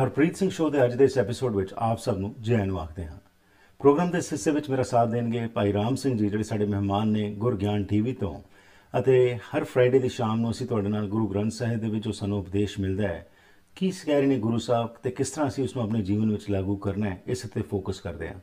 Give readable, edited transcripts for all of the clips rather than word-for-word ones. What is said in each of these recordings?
Harpreet Singh show ਦੇ ਅੱਜ ਦੇ ਇਸ ਐਪੀਸੋਡ ਵਿੱਚ ਆਪ ਸਭ ਨੂੰ ਜੈ ਆਇਆਂ ਨੂੰ ਆਖਦੇ ਹਾਂ। ਪ੍ਰੋਗਰਾਮ ਦੇ ਇਸ ਹਿੱਸੇ ਵਿੱਚ ਮੇਰਾ ਸਾਥ ਦੇਣਗੇ ਭਾਈ ਰਾਮ ਸਿੰਘ ਜੀ, ਜਿਹੜੇ ਸਾਡੇ ਮਹਿਮਾਨ ਨੇ ਗੁਰਗਿਆਨ ਟੀਵੀ ਤੋਂ। ਅਤੇ ਹਰ ਫਰਾਈਡੇ ਦੀ ਸ਼ਾਮ ਨੂੰ ਅਸੀਂ ਤੁਹਾਡੇ ਨਾਲ ਗੁਰੂ ਗ੍ਰੰਥ ਸਾਹਿਬ ਦੇ ਵਿੱਚ ਜੋ ਸਾਨੂੰ ਉਪਦੇਸ਼ ਮਿਲਦਾ ਹੈ, ਕੀ ਸਿਖਾ ਰਹੇ ਨੇ ਗੁਰੂ ਸਾਹਿਬ ਅਤੇ ਕਿਸ ਤਰ੍ਹਾਂ ਅਸੀਂ ਉਸਨੂੰ ਆਪਣੇ ਜੀਵਨ ਵਿੱਚ ਲਾਗੂ ਕਰਨਾ ਹੈ, ਇਸ ਉੱਤੇ ਫੋਕਸ ਕਰਦੇ ਹਾਂ।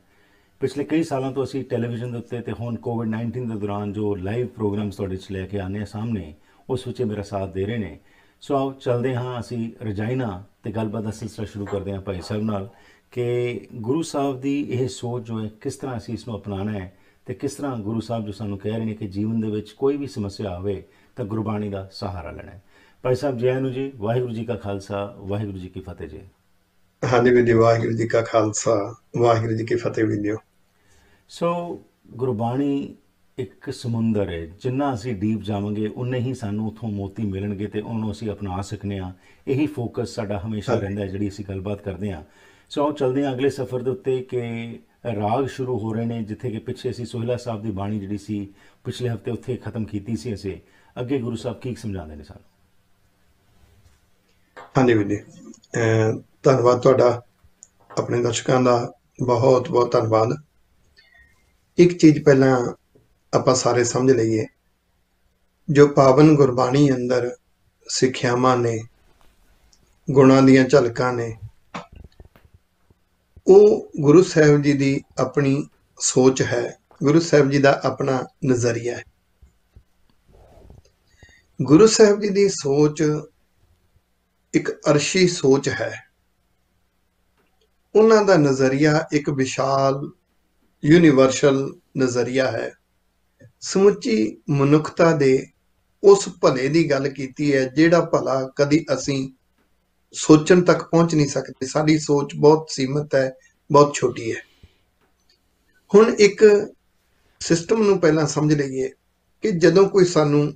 ਪਿਛਲੇ ਕਈ ਸਾਲਾਂ ਤੋਂ ਅਸੀਂ ਟੈਲੀਵਿਜ਼ਨ ਦੇ ਉੱਤੇ ਅਤੇ ਹੁਣ ਕੋਵਿਡ-19 ਦੇ ਦੌਰਾਨ ਜੋ ਲਾਈਵ ਪ੍ਰੋਗਰਾਮਸ ਤੁਹਾਡੇ 'ਚ ਲੈ ਕੇ ਆਉਂਦੇ ਹਾਂ ਸਾਹਮਣੇ, ਉਸ ਵਿੱਚ ਮੇਰਾ ਸਾਥ ਦੇ ਰਹੇ ਨੇ। ਸੋ ਆਓ ਚੱਲਦੇ ਹਾਂ ਅਸੀਂ ਰਜਾਈਨਾ ਅਤੇ ਗੱਲਬਾਤ ਦਾ ਸਿਲਸਿਲਾ ਸ਼ੁਰੂ ਕਰਦੇ ਹਾਂ ਭਾਈ ਸਾਹਿਬ ਨਾਲ ਕਿ ਗੁਰੂ ਸਾਹਿਬ ਦੀ ਇਹ ਸੋਚ ਜੋ ਹੈ, ਕਿਸ ਤਰ੍ਹਾਂ ਅਸੀਂ ਇਸ ਨੂੰ ਅਪਣਾਉਣਾ ਹੈ ਅਤੇ ਕਿਸ ਤਰ੍ਹਾਂ ਗੁਰੂ ਸਾਹਿਬ ਜੋ ਸਾਨੂੰ ਕਹਿ ਰਹੇ ਨੇ ਕਿ ਜੀਵਨ ਦੇ ਵਿੱਚ ਕੋਈ ਵੀ ਸਮੱਸਿਆ ਆਵੇ ਤਾਂ ਗੁਰਬਾਣੀ ਦਾ ਸਹਾਰਾ ਲੈਣਾ ਹੈ। ਭਾਈ ਸਾਹਿਬ ਜੈ ਨੂੰ ਜੀ, ਵਾਹਿਗੁਰੂ ਜੀ ਕਾ ਖਾਲਸਾ, ਵਾਹਿਗੁਰੂ ਜੀ ਕੀ ਫਤਿਹ ਜੀ। ਹਾਂਜੀ ਵੀਰ ਜੀ, ਵਾਹਿਗੁਰੂ ਜੀ ਕਾ ਖਾਲਸਾ, ਵਾਹਿਗੁਰੂ ਜੀ ਕੀ ਫਤਿਹ ਵੀਰ ਜੀ। ਸੋ ਗੁਰਬਾਣੀ ਇੱਕ ਸਮੁੰਦਰ ਹੈ, ਜਿੰਨਾ ਅਸੀਂ ਡੀਪ ਜਾਵਾਂਗੇ ਉਨੇ ਹੀ ਸਾਨੂੰ ਉੱਥੋਂ ਮੋਤੀ ਮਿਲਣਗੇ ਅਤੇ ਉਹਨੂੰ ਅਸੀਂ ਅਪਣਾ ਸਕਨੇ ਹਾਂ। ਇਹੀ ਫੋਕਸ ਸਾਡਾ ਹਮੇਸ਼ਾ ਰਹਿੰਦਾ ਹੈ ਜਿਹੜੀ ਅਸੀਂ ਗੱਲਬਾਤ ਕਰਦੇ ਹਾਂ। ਸੋ ਆਓ ਚੱਲਦੇ ਹਾਂ ਅਗਲੇ ਸਫ਼ਰ ਦੇ ਉੱਤੇ ਕਿ ਰਾਗ ਸ਼ੁਰੂ ਹੋ ਰਹੇ ਨੇ, ਜਿੱਥੇ ਕਿ ਪਿੱਛੇ ਅਸੀਂ ਸੋਹਿਲਾ ਸਾਹਿਬ ਦੀ ਬਾਣੀ ਜਿਹੜੀ ਸੀ ਪਿਛਲੇ ਹਫ਼ਤੇ ਉੱਥੇ ਖ਼ਤਮ ਕੀਤੀ ਸੀ ਅਸੀਂ। ਅੱਗੇ ਗੁਰੂ ਸਾਹਿਬ ਕੀ ਸਮਝਾਉਂਦੇ ਨੇ ਸਾਨੂੰ? ਹਾਂਜੀ ਵੀਰ ਜੀ, ਧੰਨਵਾਦ ਤੁਹਾਡਾ, ਆਪਣੇ ਦਰਸ਼ਕਾਂ ਦਾ ਬਹੁਤ ਬਹੁਤ ਧੰਨਵਾਦ। ਇੱਕ ਚੀਜ਼ ਪਹਿਲਾਂ ਆਪਾਂ ਸਾਰੇ ਸਮਝ ਲਈਏ, ਜੋ ਪਾਵਨ ਗੁਰਬਾਣੀ ਅੰਦਰ ਸਿੱਖਿਆਵਾਂ ਨੇ, ਗੁਣਾਂ ਦੀਆਂ ਝਲਕਾਂ ਨੇ, ਉਹ ਗੁਰੂ ਸਾਹਿਬ ਜੀ ਦੀ ਆਪਣੀ ਸੋਚ ਹੈ, ਗੁਰੂ ਸਾਹਿਬ ਜੀ ਦਾ ਆਪਣਾ ਨਜ਼ਰੀਆ ਹੈ। ਗੁਰੂ ਸਾਹਿਬ ਜੀ ਦੀ ਸੋਚ ਇੱਕ ਅਰਸ਼ੀ ਸੋਚ ਹੈ। ਉਹਨਾਂ ਦਾ ਨਜ਼ਰੀਆ ਇੱਕ ਵਿਸ਼ਾਲ ਯੂਨੀਵਰਸਲ ਨਜ਼ਰੀਆ ਹੈ। ਸਮੁੱਚੀ ਮਨੁੱਖਤਾ ਦੇ ਉਸ ਭਲੇ ਦੀ ਗੱਲ ਕੀਤੀ ਹੈ ਜਿਹੜਾ ਭਲਾ ਕਦੀ ਅਸੀਂ ਸੋਚਣ ਤੱਕ ਪਹੁੰਚ ਨਹੀਂ ਸਕਦੇ। ਸਾਡੀ ਸੋਚ ਬਹੁਤ ਸੀਮਤ ਹੈ, ਬਹੁਤ ਛੋਟੀ ਹੈ। ਹੁਣ ਇੱਕ ਸਿਸਟਮ ਨੂੰ ਪਹਿਲਾਂ ਸਮਝ ਲਈਏ ਕਿ ਜਦੋਂ ਕੋਈ ਸਾਨੂੰ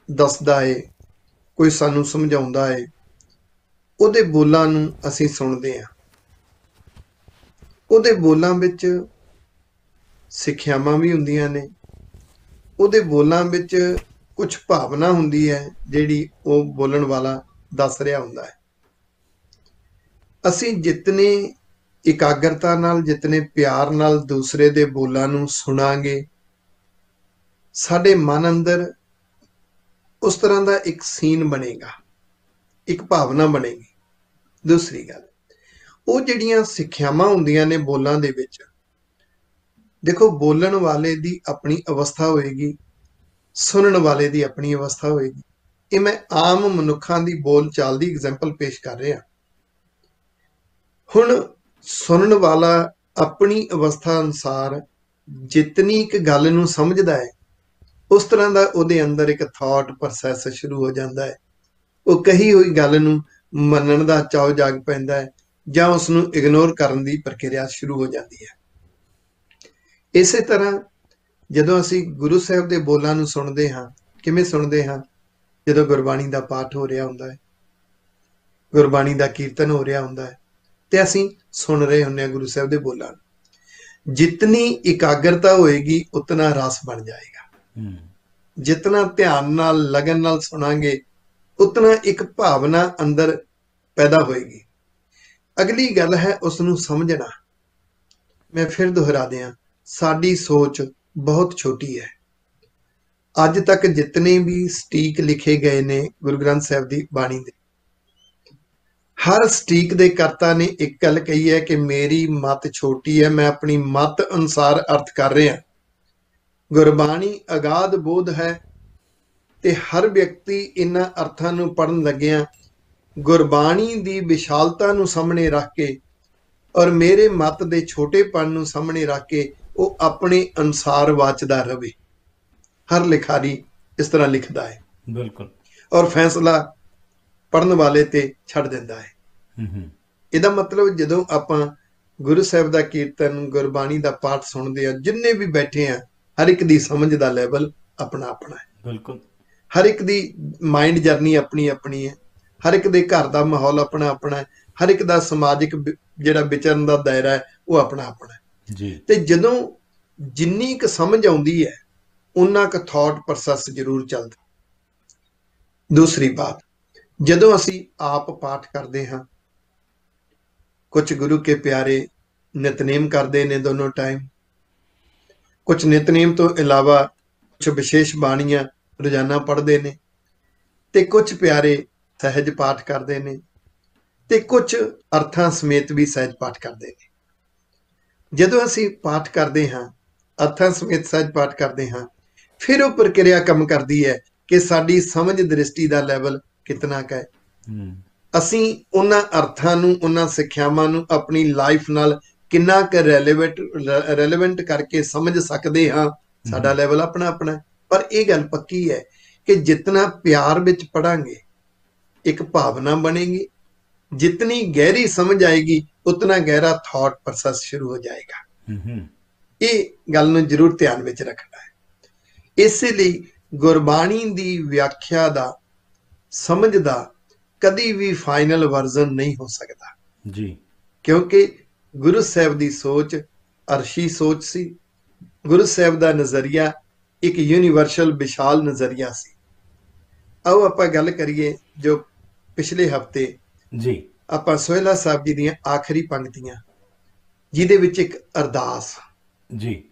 ਦੱਸਦਾ ਹੈ, ਕੋਈ ਸਾਨੂੰ ਸਮਝਾਉਂਦਾ ਹੈ, ਉਹਦੇ ਬੋਲਾਂ ਨੂੰ ਅਸੀਂ ਸੁਣਦੇ ਹਾਂ। ਉਹਦੇ ਬੋਲਾਂ ਵਿੱਚ ਸਿੱਖਿਆਵਾਂ ਵੀ ਹੁੰਦੀਆਂ ਨੇ, ਉਹਦੇ ਬੋਲਾਂ ਵਿੱਚ ਕੁਝ ਭਾਵਨਾ ਹੁੰਦੀ ਹੈ ਜਿਹੜੀ ਉਹ ਬੋਲਣ ਵਾਲਾ ਦੱਸ ਰਿਹਾ ਹੁੰਦਾ ਹੈ। ਅਸੀਂ ਜਿਤਨੇ ਇਕਾਗਰਤਾ ਨਾਲ, ਜਿਤਨੇ ਪਿਆਰ ਨਾਲ ਦੂਸਰੇ ਦੇ ਬੋਲਾਂ ਨੂੰ ਸੁਣਾਂਗੇ, ਸਾਡੇ ਮਨ ਅੰਦਰ ਉਸ ਤਰ੍ਹਾਂ ਦਾ ਇੱਕ ਸੀਨ ਬਣੇਗਾ, ਇੱਕ ਭਾਵਨਾ ਬਣੇਗੀ। ਦੂਸਰੀ ਗੱਲ, ਉਹ ਜਿਹੜੀਆਂ ਸਿੱਖਿਆਵਾਂ ਹੁੰਦੀਆਂ ਨੇ ਬੋਲਾਂ ਦੇ ਵਿੱਚ, ਦੇਖੋ ਬੋਲਣ ਵਾਲੇ ਦੀ ਆਪਣੀ ਅਵਸਥਾ ਹੋਏਗੀ, ਸੁਣਨ ਵਾਲੇ ਦੀ ਆਪਣੀ ਅਵਸਥਾ ਹੋਏਗੀ। ਇਹ ਮੈਂ ਆਮ ਮਨੁੱਖਾਂ ਦੀ ਬੋਲ ਚਾਲ ਦੀ ਐਗਜ਼ਾਮਪਲ ਪੇਸ਼ ਕਰ ਰਿਹਾ। ਹੁਣ ਸੁਣਨ ਵਾਲਾ ਆਪਣੀ ਅਵਸਥਾ ਅਨੁਸਾਰ ਜਿਤਨੀ ਇੱਕ ਗੱਲ ਨੂੰ ਸਮਝਦਾ ਹੈ, ਉਸ ਤਰ੍ਹਾਂ ਦਾ ਉਹਦੇ ਅੰਦਰ ਇੱਕ ਥਾਟ ਪ੍ਰੋਸੈਸ ਸ਼ੁਰੂ ਹੋ ਜਾਂਦਾ ਹੈ। ਉਹ ਕਹੀ ਹੋਈ ਗੱਲ ਨੂੰ ਮੰਨਣ ਦਾ ਚਾਅ ਜਾਗ ਪੈਂਦਾ ਹੈ ਜਾਂ ਉਸ ਨੂੰ ਇਗਨੋਰ ਕਰਨ ਦੀ ਪ੍ਰਕਿਰਿਆ ਸ਼ੁਰੂ ਹੋ ਜਾਂਦੀ ਹੈ। ਇਸੇ ਤਰ੍ਹਾਂ ਜਦੋਂ ਅਸੀਂ ਗੁਰੂ ਸਾਹਿਬ ਦੇ ਬੋਲਾਂ ਨੂੰ ਸੁਣਦੇ ਹਾਂ, ਕਿਵੇਂ ਸੁਣਦੇ ਹਾਂ? ਜਦੋਂ ਗੁਰਬਾਣੀ ਦਾ ਪਾਠ ਹੋ ਰਿਹਾ ਹੁੰਦਾ ਹੈ, ਗੁਰਬਾਣੀ ਦਾ ਕੀਰਤਨ ਹੋ ਰਿਹਾ ਹੁੰਦਾ ਹੈ, ਤੇ ਅਸੀਂ ਸੁਣ ਰਹੇ ਹੁੰਦੇ ਹਾਂ ਗੁਰੂ ਸਾਹਿਬ ਦੇ ਬੋਲਾਂ ਨੂੰ। ਜਿਤਨੀ ਇਕਾਗਰਤਾ ਹੋਏਗੀ ਉਤਨਾ ਰਸ ਬਣ ਜਾਏਗਾ। ਜਿਤਨਾ ਧਿਆਨ ਨਾਲ, ਲਗਨ ਨਾਲ ਸੁਣਾਂਗੇ, ਉਤਨਾ ਇੱਕ ਭਾਵਨਾ ਅੰਦਰ ਪੈਦਾ ਹੋਏਗੀ। ਅਗਲੀ ਗੱਲ ਹੈ ਉਸ ਨੂੰ ਸਮਝਣਾ। ਮੈਂ ਫਿਰ ਦੁਹਰਾ ਦਿਆਂ, ਸਾਡੀ ਸੋਚ ਬਹੁਤ ਛੋਟੀ ਹੈ। ਅੱਜ ਤੱਕ ਜਿਤਨੇ ਵੀ ਸਟੀਕ ਲਿਖੇ ਗਏ ਨੇ ਗੁਰੂ ਗ੍ਰੰਥ ਸਾਹਿਬ ਦੀ ਬਾਣੀ ਦੇ, ਹਰ ਸਟੀਕ ਦੇ ਕਰਤਾ ਨੇ ਇੱਕ ਗੱਲ ਕਹੀ ਹੈ ਕਿ ਮੇਰੀ ਮੱਤ ਛੋਟੀ ਹੈ, ਮੈਂ ਆਪਣੀ ਮੱਤ ਅਨੁਸਾਰ ਅਰਥ ਕਰ ਰਿਹਾ। ਗੁਰਬਾਣੀ ਅਗਾਧ ਬੋਧ ਹੈ ਤੇ ਹਰ ਵਿਅਕਤੀ ਇਹਨਾਂ ਅਰਥਾਂ ਨੂੰ ਪੜ੍ਹਨ ਲੱਗਿਆ ਗੁਰਬਾਣੀ ਦੀ ਵਿਸ਼ਾਲਤਾ ਨੂੰ ਸਾਹਮਣੇ ਰੱਖ ਕੇ ਔਰ ਮੇਰੇ ਮੱਤ ਦੇ ਛੋਟੇਪਣ ਨੂੰ ਸਾਹਮਣੇ ਰੱਖ ਕੇ ਉਹ ਆਪਣੇ ਅਨੁਸਾਰ ਵਾਚਦਾ ਰਵੇ। ਹਰ ਲਿਖਾਰੀ ਇਸ ਤਰ੍ਹਾਂ ਲਿਖਦਾ ਹੈ, ਬਿਲਕੁਲ, ਔਰ ਔਰ ਫੈਸਲਾ ਪੜ੍ਹਨ ਵਾਲੇ ਤੇ ਛੱਡ ਦਿੰਦਾ ਹੈ। ਇਹਦਾ ਮਤਲਬ ਜਦੋਂ ਆਪਾਂ ਗੁਰੂ ਸਾਹਿਬ ਦਾ ਕੀਰਤਨ, ਗੁਰਬਾਣੀ ਦਾ ਪਾਠ ਸੁਣਦੇ ਆ, ਜਿੰਨੇ ਵੀ ਬੈਠੇ ਆ, ਹਰ ਇੱਕ ਦੀ ਸਮਝ ਦਾ ਲੈਵਲ ਆਪਣਾ ਆਪਣਾ ਹੈ। ਬਿਲਕੁਲ, ਹਰ ਇੱਕ ਦੀ ਮਾਈਂਡ ਜਰਨੀ ਆਪਣੀ ਆਪਣੀ ਹੈ। ਹਰ ਇੱਕ ਦੇ ਘਰ ਦਾ ਮਾਹੌਲ ਆਪਣਾ ਆਪਣਾ ਹੈ। ਹਰ ਇੱਕ ਦਾ ਸਮਾਜਿਕ ਜਿਹੜਾ ਵਿਚਰਨ ਦਾ ਦਾਇਰਾ ਹੈ ਉਹ ਆਪਣਾ ਆਪਣਾ ਹੈ ਜੀ। ਤੇ ਜਦੋਂ ਜਿੰਨੀ ਕੁ ਸਮਝ ਆਉਂਦੀ ਹੈ ਉਨਾ ਕੁ ਥਾਟ ਪ੍ਰੋਸੈਸ ਜ਼ਰੂਰ ਚੱਲਦਾ। ਦੂਸਰੀ ਬਾਤ, ਜਦੋਂ ਅਸੀਂ ਆਪ ਪਾਠ ਕਰਦੇ ਹਾਂ, कुछ गुरु के प्यारे नितनेम करते ने दोनों टाइम, कुछ नितनेम तो इलावा कुछ विशेष बाणियां रोजाना पढ़ते ने, ते कुछ प्यारे सहज पाठ करते ने, ते कुछ अर्थां समेत भी सहज पाठ करते हैं। ਜਦੋਂ ਅਸੀਂ ਪਾਠ ਕਰਦੇ ਹਾਂ, ਅਰਥਾਂ ਸਮੇਤ ਸਹਿਜ ਪਾਠ ਕਰਦੇ ਹਾਂ, ਫਿਰ ਉਹ ਪ੍ਰਕਿਰਿਆ ਕੰਮ ਕਰਦੀ ਹੈ ਕਿ ਸਾਡੀ ਸਮਝ ਦ੍ਰਿਸ਼ਟੀ ਦਾ ਲੈਵਲ ਕਿਤਨਾ ਕੁ ਹੈ। ਅਸੀਂ ਉਹਨਾਂ ਅਰਥਾਂ ਨੂੰ, ਉਹਨਾਂ ਸਿੱਖਿਆਵਾਂ ਨੂੰ ਆਪਣੀ ਲਾਈਫ ਨਾਲ ਕਿੰਨਾ ਕੁ ਰੈਲੇਵੈਂਟ ਕਰਕੇ ਸਮਝ ਸਕਦੇ ਹਾਂ, ਸਾਡਾ ਲੈਵਲ ਆਪਣਾ ਆਪਣਾ। ਪਰ ਇਹ ਗੱਲ ਪੱਕੀ ਹੈ ਕਿ ਜਿਤਨਾ ਪਿਆਰ ਵਿੱਚ ਪੜਾਂਗੇ ਇੱਕ ਭਾਵਨਾ ਬਣੇਗੀ, जितनी गहरी समझ आएगी उतना गहरा थॉट प्रोसेस शुरू हो जाएगा। ये गल नूं जरूर ध्यान विच रखना है। इसलिए गुरबाणी दी व्याख्या दा, समझ दा कदी भी फाइनल वर्जन नहीं हो सकता जी, क्योंकि गुरु साहब दी सोच अरशी सोच सी। गुरु साहब दा नज़रिया एक यूनीवर्सल विशाल नज़रिया सी। आओ आपां गल करिए जो पिछले हफ्ते जी ਆਪਾਂ ਸੋਹਿਲਾ ਸਾਹਿਬ ਜੀ ਦੀਆਂ ਆਖਰੀ ਪੰਕਤੀਆਂ, ਜਿਹਦੇ ਵਿੱਚ ਇੱਕ ਅਰਦਾਸ ਜੀ,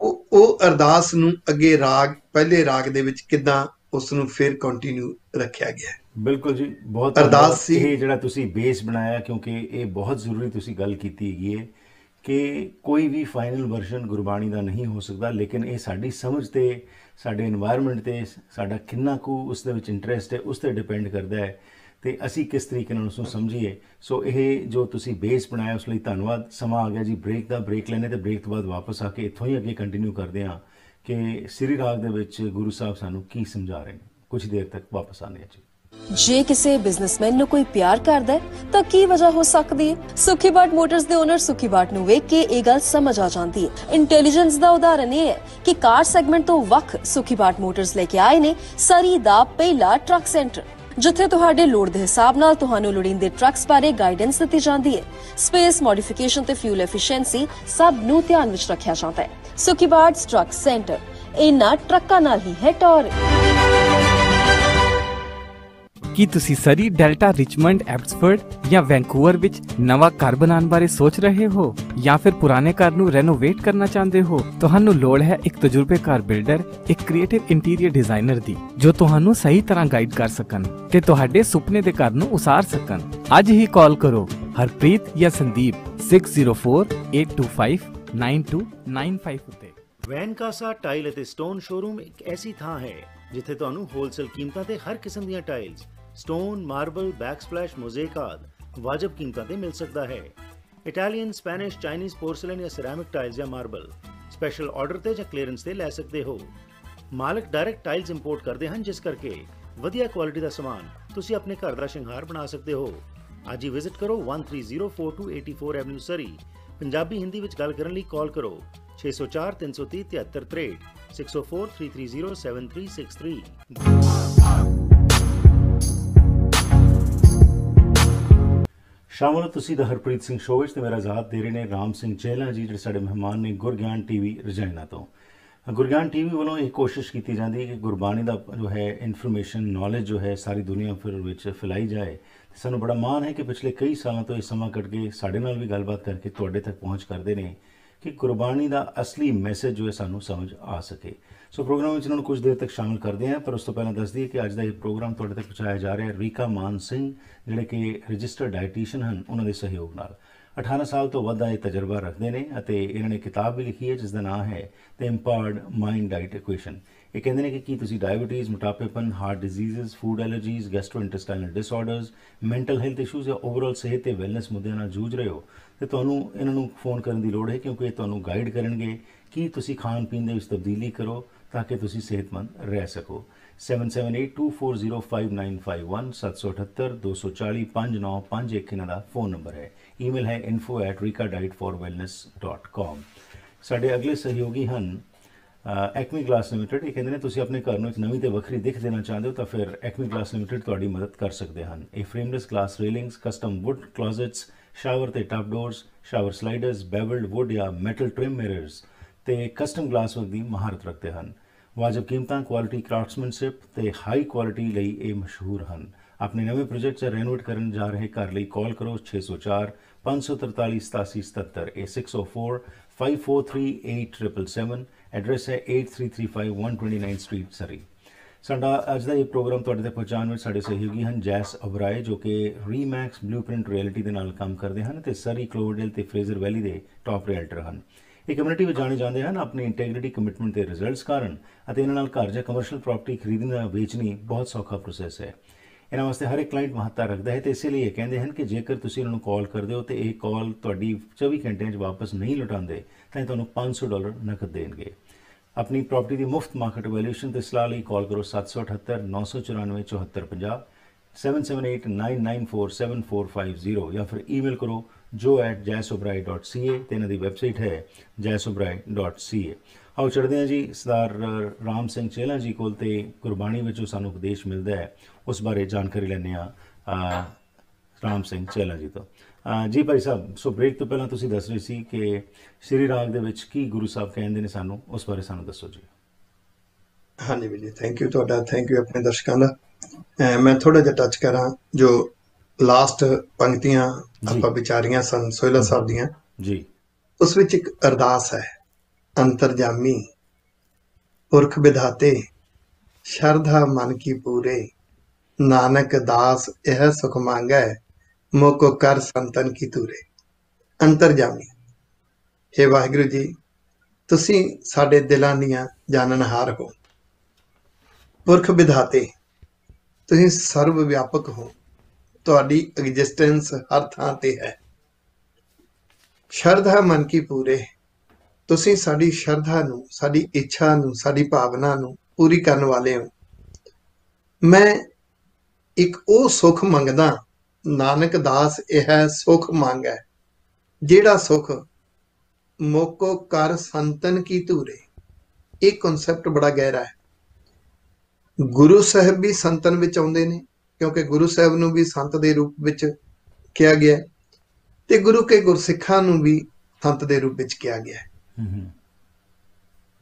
ਉਹ ਅਰਦਾਸ ਨੂੰ ਅੱਗੇ ਰਾਗ, ਪਹਿਲੇ ਰਾਗ ਦੇ ਵਿੱਚ ਕਿੱਦਾਂ ਉਸ ਨੂੰ ਫਿਰ ਕੰਟੀਨਿਊ ਰੱਖਿਆ ਗਿਆ। ਬਿਲਕੁਲ ਜੀ, ਬਹੁਤ ਅਰਦਾਸ ਸੀ। ਇਹ ਜਿਹੜਾ ਤੁਸੀਂ ਬੇਸ ਬਣਾਇਆ, ਕਿਉਂਕਿ ਇਹ ਬਹੁਤ ਜ਼ਰੂਰੀ ਤੁਸੀਂ ਗੱਲ ਕੀਤੀ ਹੈਗੀ ਹੈ ਕਿ ਕੋਈ ਵੀ ਫਾਈਨਲ ਵਰਜ਼ਨ ਗੁਰਬਾਣੀ ਦਾ ਨਹੀਂ ਹੋ ਸਕਦਾ, ਲੇਕਿਨ ਇਹ ਸਾਡੀ ਸਮਝ ਤੇ, ਸਾਡੇ এনवायरमेंट ਤੇ ਸਾਡਾ ਕਿੰਨਾ ਕੁ ਉਸ ਦੇ ਵਿੱਚ ਇੰਟਰਸਟ ਹੈ, ਉਸ ਤੇ ਡਿਪੈਂਡ ਕਰਦਾ ਹੈ ਤੇ ਅਸੀਂ ਕਿਸ ਤਰੀਕੇ ਨਾਲ ਉਸ ਨੂੰ ਸਮਝੀਏ। ਸੋ ਇਹ ਜੋ ਤੁਸੀਂ ਬੇਸ ਬਣਾਇਆ ਉਸ ਲਈ ਧੰਨਵਾਦ। ਸਮਾਂ ਆ ਗਿਆ ਜੀ ਬ੍ਰੇਕ ਦਾ। ਬ੍ਰੇਕ ਲੈਣੇ ਤੇ ਬ੍ਰੇਕ ਤੋਂ ਬਾਅਦ ਵਾਪਸ ਆ ਕੇ ਇੱਥੋਂ ਹੀ ਅੱਗੇ ਕੰਟੀਨਿਊ ਕਰਦੇ ਹਾਂ ਕਿ ਸ੍ਰੀ ਰਾਗ ਦੇ ਵਿੱਚ ਗੁਰੂ ਸਾਹਿਬ ਸਾਨੂੰ ਕੀ ਸਮਝਾ ਰਹੇ ਨੇ। ਕੁਝ ਦੇਰ ਤੱਕ ਵਾਪਸ ਆਉਂਦੇ ਹਾਂ ਜੀ। ਜੇ ਕਿਸੇ ਬਿਜ਼ਨਸਮੈਨ ਨੂੰ ਕੋਈ ਪਿਆਰ ਕਰਦਾ ਹੈ ਤਾਂ ਕੀ ਵਜ੍ਹਾ ਹੋ ਸਕਦੀ ਹੈ? ਸੁਖੀ ਬਾਟ ਮੋਟਰਸ ਦੇ ਓਨਰ ਸੁਖੀ ਬਾਟ ਨੂੰ ਵੇਖ ਕੇ ਇਹ ਗੱਲ ਸਮਝ ਆ ਜਾਂਦੀ ਹੈ। ਇੰਟੈਲੀਜੈਂਸ ਦਾ ਉਦਾਹਰਨ ਇਹ ਹੈ ਕਿ ਕਾਰ ਸੈਗਮੈਂਟ ਤੋਂ ਵੱਖ ਸੁਖੀ ਬਾਟ ਮੋਟਰਸ ਲੈ ਕੇ ਆਏ ਨੇ ਸਰੀ ਦਾ ਪਹਿਲਾ ਟਰੱਕ ਸੈਂਟਰ, ਜਿੱਥੇ ਤੁਹਾਡੇ ਲੋੜ ਦੇ ਹਿਸਾਬ ਨਾਲ ਤੁਹਾਨੂੰ ਲੋੜੀਂਦੇ ਟਰੱਕਸ ਬਾਰੇ ਗਾਈਡੈਂਸ ਦਿੱਤੀ ਜਾਂਦੀ ਹੈ। ਸਪੇਸ, ਮੋਡੀਫਿਕੇਸ਼ਨ ਤੇ ਫਿਊਲ ਐਫੀਸ਼ੀਐਂਸੀ ਸਭ ਨੂੰ ਧਿਆਨ ਵਿੱਚ ਰੱਖਿਆ ਜਾਂਦਾ ਹੈ। ਸੁਖੀ ਬਾਟ ਟਰੱਕ ਸੈਂਟਰ, ਇਹਨਾਂ ਟਰੱਕਾਂ ਨਾਲ ਹੀ ਹੈ ਟੌਰ। ਕੀ ਤੁਸੀਂ ਸਰੀ, ਡੈਲਟਾ, ਰਿਚਮੰਡ, ਐਬਸਫੋਰਡ ਜਾਂ ਵੈਂਕੂਵਰ ਵਿੱਚ ਨਵਾਂ ਘਰ ਬਣਾਉਣ ਬਾਰੇ ਸੋਚ ਰਹੇ ਹੋ ਜਾਂ ਫਿਰ ਪੁਰਾਣੇ ਘਰ ਨੂੰ ਰੈਨੋਵੇਟ ਕਰਨਾ ਚਾਹੁੰਦੇ ਹੋ? ਤੁਹਾਨੂੰ ਲੋੜ ਹੈ ਇੱਕ ਤਜਰਬੇਕਾਰ ਬਿਲਡਰ, ਇੱਕ ਕ੍ਰੀਏਟਿਵ ਇੰਟੀਰੀਅਰ ਡਿਜ਼ਾਈਨਰ ਦੀ, ਜੋ ਤੁਹਾਨੂੰ ਸਹੀ ਤਰ੍ਹਾਂ ਗਾਈਡ ਕਰ ਸਕਣ ਤੇ ਤੁਹਾਡੇ ਸੁਪਨੇ ਦੇ ਘਰ ਨੂੰ ਉਸਾਰ ਸਕਣ। ਅੱਜ ਹੀ ਕਾਲ ਕਰੋ ਹਰਪ੍ਰੀਤ ਜਾਂ ਸੰਦੀਪ 6048259295 ਉੱਤੇ। ਵੈਨਕਾਸਾ ਟਾਈਲ ਅਤੇ ਸਟੋਨ ਸ਼ੋਰੂਮ ਇੱਕ ਐਸੀ ਥਾਂ ਹੈ ਜਿੱਥੇ ਤੁਹਾਨੂੰ ਹੋਲਸੇਲ ਕੀਮਤਾਂ ਤੇ ਹਰ ਕਿਸਮ ਦੀਆਂ ਟਾਈਲਸ, ਸਟੋਨ, ਮਾਰਬਲ, ਬੈਕਸਪਲੈਸ਼, ਮੋਜ਼ੇਕ ਆਦਿ ਵਾਜਬ ਕੀਮਤਾਂ ਤੇ ਮਿਲ ਸਕਦਾ ਹੈ। ਇਟਾਲੀਅਨ, ਸਪੈਨਿਸ਼, ਚਾਈਨੀਜ਼, ਪੋਰਸਲਨ ਜਾਂ ਸਿਰੈਮਿਕ ਟਾਈਲਸ ਜਾਂ ਮਾਰਬਲ ਸਪੈਸ਼ਲ ਆਰਡਰ ਤੇ ਜਾਂ ਕਲੀਅਰੈਂਸ ਤੇ ਲੈ ਸਕਦੇ ਹੋ। ਮਾਲਕ ਡਾਇਰੈਕਟ ਟਾਈਲਸ ਇੰਪੋਰਟ ਕਰਦੇ ਹਨ, ਜਿਸ ਕਰਕੇ ਵਧੀਆ ਕੁਆਲਿਟੀ ਦਾ ਸਮਾਨ ਤੁਸੀਂ ਆਪਣੇ ਘਰ ਦਾ ਸ਼ਿੰਗਾਰ ਬਣਾ ਸਕਦੇ ਹੋ। ਅੱਜ ਹੀ ਵਿਜ਼ਿਟ ਕਰੋ 130428 ਐਵਨਿਊ ਸਰੀ। ਪੰਜਾਬੀ ਹਿੰਦੀ ਵਿੱਚ ਗੱਲ ਕਰਨ ਲਈ ਕਾਲ ਕਰੋ 604 330 7363 604 330 7363। ਸ਼ਾਮਲ ਤੁਸੀਂ ਦਾ ਹਰਪ੍ਰੀਤ ਸਿੰਘ ਸ਼ੋਅ ਵਿੱਚ ਤੇ ਮੇਰਾ ਸਾਥ ਦੇ ਰਹੇ ਨੇ ਰਾਮ ਸਿੰਘ ਚਹਿਲਾ ਜੀ, ਜਿਹੜੇ ਸਾਡੇ ਮਹਿਮਾਨ ਨੇ ਗੁਰਗਿਆਨ ਟੀਵੀ ਰਜਾਇਣਾ ਤੋਂ। ਗੁਰਗਿਆਨ ਟੀਵੀ ਵੱਲੋਂ ਇਹ ਕੋਸ਼ਿਸ਼ ਕੀਤੀ ਜਾਂਦੀ ਹੈ ਕਿ ਗੁਰਬਾਣੀ ਦਾ ਜੋ ਹੈ ਇਨਫੋਰਮੇਸ਼ਨ, ਨੌਲੇਜ ਜੋ ਹੈ ਸਾਰੀ ਦੁਨੀਆ ਫਿਰ ਵਿੱਚ ਫੈਲਾਈ ਜਾਏ। ਸਾਨੂੰ ਬੜਾ ਮਾਣ ਹੈ ਕਿ ਪਿਛਲੇ ਕਈ ਸਾਲਾਂ ਤੋਂ ਇਹ ਸਮਾਂ ਕੱਢ ਕੇ ਸਾਡੇ ਨਾਲ ਵੀ ਗੱਲਬਾਤ ਕਰਕੇ ਤੁਹਾਡੇ ਤੱਕ ਪਹੁੰਚ ਕਰਦੇ ਨੇ ਕਿ ਗੁਰਬਾਣੀ ਦਾ ਅਸਲੀ ਮੈਸੇਜ ਜੋ ਹੈ ਸਾਨੂੰ ਸਮਝ ਆ ਸਕੇ। ਸੋ ਪ੍ਰੋਗਰਾਮ ਵਿੱਚ ਇਹਨਾਂ ਨੂੰ ਕੁਝ ਦੇਰ ਤੱਕ ਸ਼ਾਮਲ ਕਰਦੇ ਹਾਂ, ਪਰ ਉਸ ਤੋਂ ਪਹਿਲਾਂ ਦੱਸ ਦਈਏ ਕਿ ਅੱਜ ਦਾ ਇਹ ਪ੍ਰੋਗਰਾਮ ਤੁਹਾਡੇ ਤੱਕ ਪਹੁੰਚਾਇਆ ਜਾ ਰਿਹਾ ਰੀਕਾ ਮਾਨ ਸਿੰਘ, ਜਿਹੜੇ ਕਿ ਰਜਿਸਟਰਡ ਡਾਇਟੀਸ਼ੀਅਨ ਹਨ, ਉਹਨਾਂ ਦੇ ਸਹਿਯੋਗ ਨਾਲ। 18 ਸਾਲ ਤੋਂ ਵੱਧ ਦਾ ਇਹ ਤਜਰਬਾ ਰੱਖਦੇ ਨੇ ਅਤੇ ਇਹਨਾਂ ਨੇ ਕਿਤਾਬ ਵੀ ਲਿਖੀ ਹੈ ਜਿਸ ਦਾ ਨਾਮ ਹੈ the empowered mind diet equation. ਇਹ ਕਹਿੰਦੇ ਨੇ ਕਿ ਕੀ ਤੁਸੀਂ ਡਾਇਬਟੀਜ਼, ਮੋਟਾਪੇਪਨ, heart diseases, food allergies, gastrointestinal disorders, mental health issues ਜਾਂ ਓਵਰਆਲ ਸਿਹਤ ਤੇ ਵੈਲਨੈਸ ਮੁੱਦਿਆਂ ਨਾਲ ਜੂਝ ਰਹੇ ਹੋ ਤੇ ਤੁਹਾਨੂੰ ਇਹਨਾਂ ਨੂੰ ਫੋਨ ਕਰਨ ਦੀ ਲੋੜ ਹੈ, ਕਿਉਂਕਿ ਇਹ ਤੁਹਾਨੂੰ ਗਾਈਡ ਕਰਨਗੇ ਕਿ ਤੁਸੀਂ ਖਾਣ ਪੀਣ ਦੇ ਵਿੱਚ ਤਬਦੀਲੀ ਕਰੋ ਤਾਂ ਕਿ ਤੁਸੀਂ ਸਿਹਤਮੰਦ ਰਹਿ ਸਕੋ। 7782405951 778240595 ਇਹਨਾਂ ਦਾ ਫੋਨ ਨੰਬਰ ਹੈ। ਈਮੇਲ ਹੈ info@rikadietforwellness.com। ਸਾਡੇ ਅਗਲੇ ਸਹਿਯੋਗੀ ਹਨ ਐਕਮੀ ਗਲਾਸ ਲਿਮਿਟਡ। ਇਹ ਕਹਿੰਦੇ ਨੇ ਤੁਸੀਂ ਆਪਣੇ ਘਰ ਨੂੰ ਇੱਕ ਨਵੀਂ ਤੇ ਵੱਖਰੀ ਦਿੱਖ ਦੇਣਾ ਚਾਹੁੰਦੇ ਹੋ ਤਾਂ ਫਿਰ ਐਕਮੀ ਗਲਾਸ ਲਿਮਿਟਡ ਤੁਹਾਡੀ ਮਦਦ ਕਰ ਸਕਦੇ ਹਨ। ਇਹ ਫਰੇਮਲੈਸ ਗਲਾਸ ਰੇਲਿੰਗਸ, ਕਸਟਮ ਵੁੱਡ ਕਲੋਜ਼ਟਸ, ਸ਼ਾਵਰ ਤੇ ਟੱਬ ਡੋਰਸ, ਸ਼ਾਵਰ ਸਲਾਈਡਰਸ, ਬੈਵਲਡ ਵੁੱਡ ਜਾਂ ਮੈਟਲ ਟ੍ਰਿਮ ਮਿਰਰਸ ਤੇ ਕਸਟਮ ਗਲਾਸ ਵਰਕ ਦੀ ਮਹਾਰਤ ਰੱਖਦੇ ਹਨ। ਵਾਜਬ ਕੀਮਤਾਂ, ਕੁਆਲਿਟੀ, ਕਰਾਫਟਸਮੈਨਸ਼ਿਪ ਤੇ ਹਾਈ ਕੁਆਲਿਟੀ ਲਈ ਇਹ ਮਸ਼ਹੂਰ ਹਨ। ਆਪਣੇ ਨਵੇਂ ਪ੍ਰੋਜੈਕਟ 'ਚ ਰੈਨੋਵੇਟ ਕਰਨ ਜਾ ਰਹੇ ਘਰ ਲਈ ਕਾਲ ਕਰੋ 604 543 8777 ਇਹ 604 543 8777। ਐਡਰੈਸ ਹੈ 8335 129 ਸਟਰੀਟ ਸਰੀ। ਸਾਡਾ ਅੱਜ ਦਾ ਇਹ ਪ੍ਰੋਗਰਾਮ ਤੁਹਾਡੇ ਤੱਕ ਪਹੁੰਚਾਉਣ ਵਿੱਚ ਸਾਡੇ ਸਹਿਯੋਗੀ ਹਨ ਜੈਸ ਓਬਰਾਏ, ਜੋ ਕਿ ਰੀਮੈਕਸ ਬਲੂਪ੍ਰਿੰਟ ਰਿਐਲਿਟੀ ਦੇ ਨਾਲ ਕੰਮ ਕਰਦੇ ਹਨ ਅਤੇ ਸਰੀ, ਕਲੋਵਰਡੇਲ ਤੇ ਫਰੇਜ਼ਰ ਵੈਲੀ ਦੇ ਟਾਪ ਰਿਐਲਟਰ ਹਨ। ਇਹ ਕਮਿਊਨਿਟੀ ਵਿੱਚ ਜਾਣੇ ਜਾਂਦੇ ਹਨ ਆਪਣੀ ਇੰਟੈਗ੍ਰਿਟੀ, ਕਮਿਟਮੈਂਟ ਤੇ ਰਿਜ਼ਲਟਸ ਕਾਰਨ, ਅਤੇ ਇਹਨਾਂ ਨਾਲ ਘਰ ਜਾਂ ਕਮਰਸ਼ੀਅਲ ਪ੍ਰਾਪਰਟੀ ਖਰੀਦਣੀ ਜਾਂ ਵੇਚਣੀ ਬਹੁਤ ਸੌਖਾ ਪ੍ਰੋਸੈਸ ਹੈ। ਇਹਨਾਂ ਵਾਸਤੇ ਹਰ ਇੱਕ ਕਲਾਇੰਟ ਮਹੱਤਤਾ ਰੱਖਦਾ ਹੈ, ਤੇ ਇਸੇ ਲਈ ਇਹ ਕਹਿੰਦੇ ਹਨ ਕਿ ਜੇਕਰ ਤੁਸੀਂ ਇਹਨਾਂ ਨੂੰ ਕਾਲ ਕਰਦੇ ਹੋ ਤੇ ਇਹ ਕਾਲ ਤੁਹਾਡੀ 24 ਘੰਟਿਆਂ 'ਚ ਵਾਪਸ ਨਹੀਂ ਲੁਟਾਉਂਦੇ ਤਾਂ ਇਹ ਤੁਹਾਨੂੰ $500 ਨਕਦ ਦੇਣਗੇ। ਆਪਣੀ ਪ੍ਰਾਪਰਟੀ ਦੀ ਮੁਫਤ ਮਾਰਕੀਟ ਵੈਲਿਊਏਸ਼ਨ ਤੇ ਸਲਾਹ ਲਈ ਕਾਲ ਕਰੋ 778 994 7450 7789947450 ਜਾਂ ਫਿਰ ਈਮੇਲ ਕਰੋ joe@jaisobrai.ca ਤੇ ਇਹਨਾਂ ਦੀ ਵੈਬਸਾਈਟ ਹੈ jaisobrai.ca। ਆਓ ਚੜ੍ਹਦੇ ਹਾਂ ਜੀ ਸਰਦਾਰ ਰਾਮ ਸਿੰਘ ਚੇਲਾ ਜੀ ਕੋਲ, ਤੇ ਗੁਰਬਾਣੀ ਵਿੱਚ ਜੋ ਸਾਨੂੰ ਉਪਦੇਸ਼ ਮਿਲਦਾ ਹੈ ਉਸ ਬਾਰੇ ਜਾਣਕਾਰੀ ਲੈਂਦੇ ਹਾਂ ਰਾਮ ਸਿੰਘ ਚੇਲਾ ਜੀ ਤੋਂ। ਜੀ ਭਾਈ ਸਾਹਿਬ, ਸੋ ਬ੍ਰੇਕ ਤੋਂ ਪਹਿਲਾਂ ਤੁਸੀਂ ਦੱਸ ਰਹੇ ਸੀ ਕਿ ਸ਼੍ਰੀ ਰਾਗ ਦੇ ਵਿੱਚ ਕੀ ਗੁਰੂ ਸਾਹਿਬ ਕਹਿੰਦੇ ਨੇ ਸਾਨੂੰ, ਉਸ ਬਾਰੇ ਸਾਨੂੰ ਦੱਸੋ ਜੀ। ਹਾਂਜੀ ਵੀਰ ਜੀ, ਥੈਂਕ ਯੂ ਤੁਹਾਡਾ, ਥੈਂਕ ਯੂ ਆਪਣੇ ਦਰਸ਼ਕਾਂ ਦਾ। ਮੈਂ ਥੋੜਾ ਜਿਹਾ ਟੱਚ ਕਰਾਂ ਜੋ ਲਾਸਟ ਪੰਕਤੀਆਂ ਆਪਾਂ ਵਿਚਾਰੀਆਂ ਸਨ ਸੋਹਿਲਾ ਸਾਹਿਬ ਦੀਆਂ ਜੀ। ਉਸ ਵਿੱਚ ਇੱਕ ਅਰਦਾਸ ਹੈ, ਅੰਤਰਜਾਮੀ ਪੁਰਖ ਵਿਧਾਤੇ ਸ਼ਰਧਾ ਮਨ ਕੀ ਪੂਰੇ, ਨਾਨਕ ਦਾਸ ਇਹ ਸੁਖ ਮੰਗੈ ਮੋਕੋ ਕਰ ਸੰਤਨ ਕੀ ਤੂਰੇ। ਅੰਤਰਜਾਮੀ, ਹੇ ਵਾਹਿਗੁਰੂ ਜੀ, ਤੁਸੀਂ ਸਾਡੇ ਦਿਲਾਂ ਦੀਆਂ ਜਾਣਨਹਾਰ ਹੋ। ਪੁਰਖ ਵਿਧਾਤੇ, ਤੁਸੀਂ ਸਰਵ ਵਿਆਪਕ ਹੋ, ਤੁਹਾਡੀ ਐਗਜ਼ਿਸਟੈਂਸ ਹਰ ਥਾਂ ਤੇ ਹੈ। ਸ਼ਰਧਾ ਮਨ ਕੀ ਪੂਰੇ, ਤੁਸੀਂ ਸਾਡੀ ਸ਼ਰਧਾ ਨੂੰ, ਸਾਡੀ ਇੱਛਾ ਨੂੰ, ਸਾਡੀ ਭਾਵਨਾ ਨੂੰ ਪੂਰੀ ਕਰਨ ਵਾਲੇ ਹੋ। ਮੈਂ ਇੱਕ ਉਹ ਸੁੱਖ ਮੰਗਦਾ, ਨਾਨਕ ਦਾਸ ਇਹ ਸੁੱਖ ਮੰਗੈ, ਜਿਹੜਾ ਸੁੱਖ ਮੋਕੋ ਕਰ ਸੰਤਨ ਕੀ ਧੂਰੇ। ਇਹ ਕਨਸੈਪਟ ਬੜਾ ਗਹਿਰਾ ਹੈ। ਗੁਰੂ ਸਾਹਿਬ ਵੀ ਸੰਤਨ ਵਿੱਚ ਆਉਂਦੇ ਨੇ, ਕਿਉਂਕਿ ਗੁਰੂ ਸਾਹਿਬ ਨੂੰ ਵੀ ਸੰਤ ਦੇ ਰੂਪ ਵਿੱਚ ਕਿਹਾ ਗਿਆ, ਤੇ ਗੁਰੂ ਕੇ ਗੁਰਸਿੱਖਾਂ ਨੂੰ ਵੀ ਸੰਤ ਦੇ ਰੂਪ ਵਿੱਚ ਕਿਹਾ ਗਿਆ।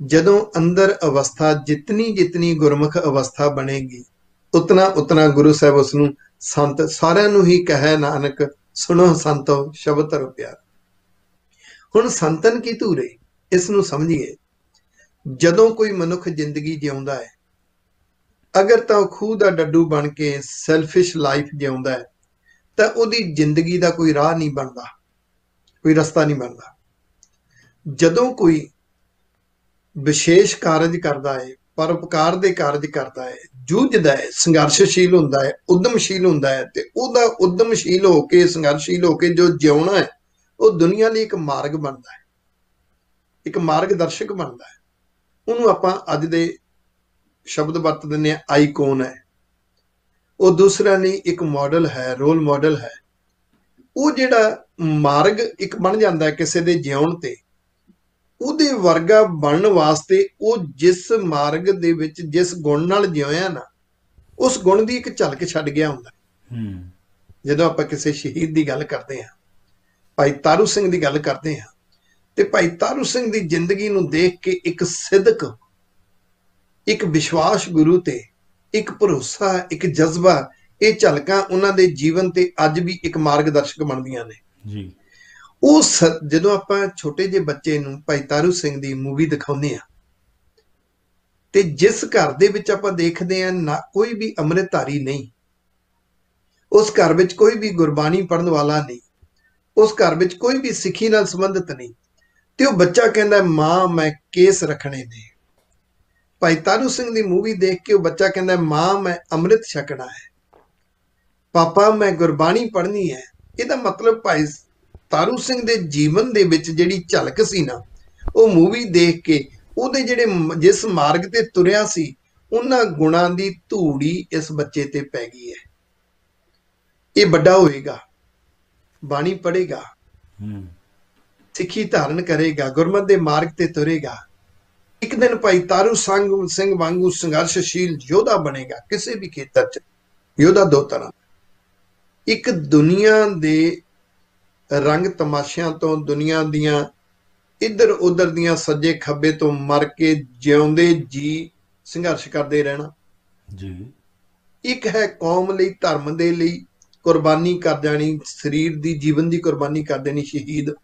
ਜਦੋਂ ਅੰਦਰ ਅਵਸਥਾ ਜਿਤਨੀ ਗੁਰਮੁਖ ਅਵਸਥਾ ਬਣੇਗੀ, ਉਤਨਾ ਉਤਨਾ ਗੁਰੂ ਸਾਹਿਬ ਉਸ ਨੂੰ ਸੰਤ, ਸਾਰਿਆਂ ਨੂੰ ਹੀ ਕਹੇ ਨਾਨਕ ਸੁਣੋ ਸੰਤੋ ਸ਼ਬਦ ਧਰੋ ਪਿਆਰ। ਹੁਣ ਸੰਤਨ ਕੀ ਧੂਰੇ, ਇਸ ਨੂੰ ਸਮਝੀਏ। ਜਦੋਂ ਕੋਈ ਮਨੁੱਖ ਜ਼ਿੰਦਗੀ ਜਿਉਂਦਾ ਹੈ, ਅਗਰ ਤਾਂ ਉਹ ਖੂਹ ਦਾ ਡੱਡੂ ਬਣ ਕੇ ਸੈਲਫਿਸ਼ ਲਾਈਫ ਜਿਉਂਦਾ ਹੈ, ਤਾਂ ਉਹਦੀ ਜ਼ਿੰਦਗੀ ਦਾ ਕੋਈ ਰਾਹ ਨਹੀਂ ਬਣਦਾ, ਕੋਈ ਰਸਤਾ ਨਹੀਂ ਬਣਦਾ। ਜਦੋਂ ਕੋਈ ਵਿਸ਼ੇਸ਼ ਕਾਰਜ ਕਰਦਾ ਹੈ, ਪਰਉਪਕਾਰ ਦੇ ਕਾਰਜ ਕਰਦਾ ਹੈ, ਜੂਝਦਾ ਹੈ, ਸੰਘਰਸ਼ਸ਼ੀਲ ਹੁੰਦਾ ਹੈ, ਉਦਮਸ਼ੀਲ ਹੁੰਦਾ ਹੈ, ਤੇ ਉਹਦਾ ਉਦਮਸ਼ੀਲ ਹੋ ਕੇ, ਸੰਘਰਸ਼ਸ਼ੀਲ ਹੋ ਕੇ ਜੋ ਜਿਉਣਾ ਹੈ, ਉਹ ਦੁਨੀਆ ਲਈ ਇੱਕ ਮਾਰਗ ਬਣਦਾ ਹੈ, ਇੱਕ ਮਾਰਗਦਰਸ਼ਕ ਬਣਦਾ ਹੈ। ਉਹਨੂੰ ਆਪਾਂ ਅੱਜ ਦੇ ਸ਼ਬਦ ਵਰਤ ਦਿੰਦੇ ਹਾਂ, ਆਈਕੋਨ ਹੈ। ਉਹ ਦੂਸਰਿਆਂ ਲਈ ਇੱਕ ਮਾਡਲ ਹੈ, ਰੋਲ ਮਾਡਲ ਹੈ। ਉਹ ਜਿਹੜਾ ਮਾਰਗ ਇੱਕ ਬਣ ਜਾਂਦਾ ਹੈ ਕਿਸੇ ਦੇ ਜਿਉਣ ਤੇ, ਉਹਦੇ ਵਰਗਾ ਬਣਨ ਵਾਸਤੇ ਉਹ ਜਿਸ ਮਾਰਗ ਦੇ ਵਿੱਚ ਜਿਸ ਗੁਣ ਨਾਲ ਜਿਉਇਆ ਨਾ, ਉਸ ਗੁਣ ਦੀ ਇੱਕ ਝਲਕ ਛੱਡ ਗਿਆ ਹੁੰਦਾ। ਜਦੋਂ ਆਪਾਂ ਕਿਸੇ ਸ਼ਹੀਦ ਦੀ ਗੱਲ ਕਰਦੇ ਹਾਂ, ਭਾਈ ਤਾਰੂ ਸਿੰਘ ਦੀ ਗੱਲ ਕਰਦੇ ਹਾਂ, ਤੇ ਭਾਈ ਤਾਰੂ ਸਿੰਘ ਦੀ ਜ਼ਿੰਦਗੀ ਨੂੰ ਦੇਖ ਕੇ ਇੱਕ ਸਿਦਕ, ਇੱਕ ਵਿਸ਼ਵਾਸ ਗੁਰੂ ਤੇ, ਇੱਕ ਭਰੋਸਾ, ਇੱਕ ਜਜ਼ਬਾ, ਇਹ ਝਲਕਾਂ ਉਹਨਾਂ ਦੇ ਜੀਵਨ ਤੇ ਅੱਜ ਵੀ ਇੱਕ ਮਾਰਗਦਰਸ਼ਕ ਬਣਦੀਆਂ ਨੇ ਜੀ। ਉਹ ਜਦੋਂ ਆਪਾਂ ਛੋਟੇ ਜਿਹੇ ਬੱਚੇ ਨੂੰ ਭਾਈ ਤਾਰੂ ਸਿੰਘ ਦੀ ਮੂਵੀ ਦਿਖਾਉਂਦੇ ਆ, ਤੇ ਜਿਸ ਘਰ ਦੇ ਵਿੱਚ ਆਪਾਂ ਦੇਖਦੇ ਹਾਂ ਨਾ ਕੋਈ ਵੀ ਅੰਮ੍ਰਿਤਧਾਰੀ ਨਹੀਂ, ਉਸ ਘਰ ਵਿੱਚ ਕੋਈ ਵੀ ਗੁਰਬਾਣੀ ਪੜ੍ਹਨ ਵਾਲਾ ਨਹੀਂ, ਉਸ ਘਰ ਵਿੱਚ ਕੋਈ ਵੀ ਸਿੱਖੀ ਨਾਲ ਸੰਬੰਧਿਤ ਨਹੀਂ, ਤੇ ਉਹ ਬੱਚਾ ਕਹਿੰਦਾ ਮਾਂ ਮੈਂ ਕੇਸ ਰੱਖਣੇ ਨੇ। ਭਾਈ ਤਾਰੂ ਸਿੰਘ ਦੀ ਮੂਵੀ ਦੇਖ ਕੇ ਉਹ ਬੱਚਾ ਕਹਿੰਦਾ ਮਾਂ ਮੈਂ ਅੰਮ੍ਰਿਤ ਛਕਣਾ ਹੈ, ਪਾਪਾ ਮੈਂ ਗੁਰਬਾਣੀ ਪੜ੍ਹਨੀ ਹੈ। ਇਹਦਾ ਮਤਲਬ ਭਾਈ ਤਾਰੂ ਸਿੰਘ ਦੇ ਜੀਵਨ ਦੇ ਵਿੱਚ ਜਿਹੜੀ ਝਲਕ ਸੀ ਨਾ, ਉਹ ਮੂਵੀ ਦੇਖ ਕੇ ਉਹਦੇ ਜਿਹੜੇ ਜਿਸ ਮਾਰਗ ਤੇ ਤੁਰਿਆ ਸੀ, ਉਹਨਾਂ ਗੁਣਾਂ ਦੀ ਧੂੜੀ ਇਸ ਬੱਚੇ ਤੇ ਪੈ ਗਈ ਹੈ। ਇਹ ਵੱਡਾ ਹੋਏਗਾ, ਬਾਣੀ ਪੜ੍ਹੇਗਾ, ਸਿੱਖੀ ਧਾਰਨ ਕਰੇਗਾ, ਗੁਰਮਤਿ ਦੇ ਮਾਰਗ ਤੇ ਤੁਰੇਗਾ। ਇੱਕ ਦਿਨ ਭਾਈ ਤਾਰੂ ਸਿੰਘ ਵਾਂਗੂ ਸੰਘਰਸ਼ਸ਼ੀਲ ਯੋਧਾ ਬਣੇਗਾ। ਕਿਸੇ ਵੀ ਖੇਤਰ 'ਚ ਯੋਧਾ ਦੋ ਤਰ੍ਹਾਂ, ਇੱਕ ਦੁਨੀਆ ਦੇ ਰੰਗ ਤਮਾਸ਼ਿਆਂ ਤੋਂ, ਦੁਨੀਆ ਦੀਆਂ ਇੱਧਰ ਉੱਧਰ ਦੀਆਂ ਸੱਜੇ ਖੱਬੇ ਤੋਂ ਮਰ ਕੇ ਜਿਉਂਦੇ ਜੀ ਸੰਘਰਸ਼ ਕਰਦੇ ਰਹਿਣਾ ਜੀ। ਇੱਕ ਹੈ ਕੌਮ ਲਈ, ਧਰਮ ਦੇ ਲਈ ਕੁਰਬਾਨੀ ਕਰ ਜਾਣੀ, ਸਰੀਰ ਦੀ, ਜੀਵਨ ਦੀ ਕੁਰਬਾਨੀ ਕਰ ਦੇਣੀ, ਸ਼ਹੀਦ।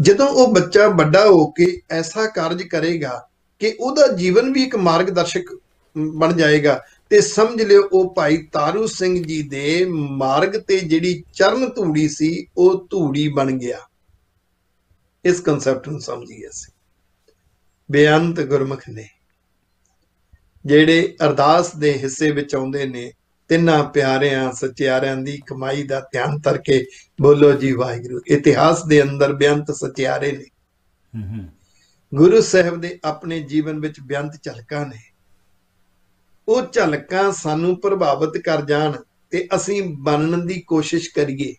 ਜਦੋਂ ਉਹ ਬੱਚਾ ਵੱਡਾ ਹੋ ਕੇ ਐਸਾ ਕਾਰਜ ਕਰੇਗਾ ਕਿ ਉਹਦਾ ਜੀਵਨ ਵੀ ਇੱਕ ਮਾਰਗਦਰਸ਼ਕ ਬਣ ਜਾਏਗਾ, ਤੇ ਸਮਝ ਲਿਓ ਉਹ ਭਾਈ ਤਾਰੂ ਸਿੰਘ ਜੀ ਦੇ ਮਾਰਗ ਤੇ ਜਿਹੜੀ ਚਰਨ ਧੂੜੀ ਸੀ ਉਹ ਧੂੜੀ ਬਣ ਗਿਆ। ਇਸ ਕਨਸੈਪਟ ਨੂੰ ਸਮਝੀਏ ਅਸੀਂ। ਬੇਅੰਤ ਗੁਰਮੁਖ ਨੇ ਜਿਹੜੇ ਅਰਦਾਸ ਦੇ ਹਿੱਸੇ ਵਿੱਚ ਆਉਂਦੇ ਨੇ, ਤਿੰਨਾਂ ਪਿਆਰਿਆਂ ਸਚਿਆਰਿਆਂ ਦੀ ਕਮਾਈ ਦਾ ਧਿਆਨ ਕਰਕੇ ਬੋਲੋ ਜੀ ਵਾਹਿਗੁਰੂ। ਇਤਿਹਾਸ ਦੇ ਅੰਦਰ ਬੇਅੰਤ ਸਚਿਆਰੇ ਨੇ, ਗੁਰੂ ਸਾਹਿਬ ਦੇ ਆਪਣੇ ਜੀਵਨ ਵਿੱਚ ਬੇਅੰਤ ਝਲਕਾਂ ਨੇ। ਉਹ ਝਲਕਾਂ ਸਾਨੂੰ ਪ੍ਰਭਾਵਿਤ ਕਰ ਜਾਣ ਤੇ ਅਸੀਂ ਬਣਨ ਦੀ ਕੋਸ਼ਿਸ਼ ਕਰੀਏ,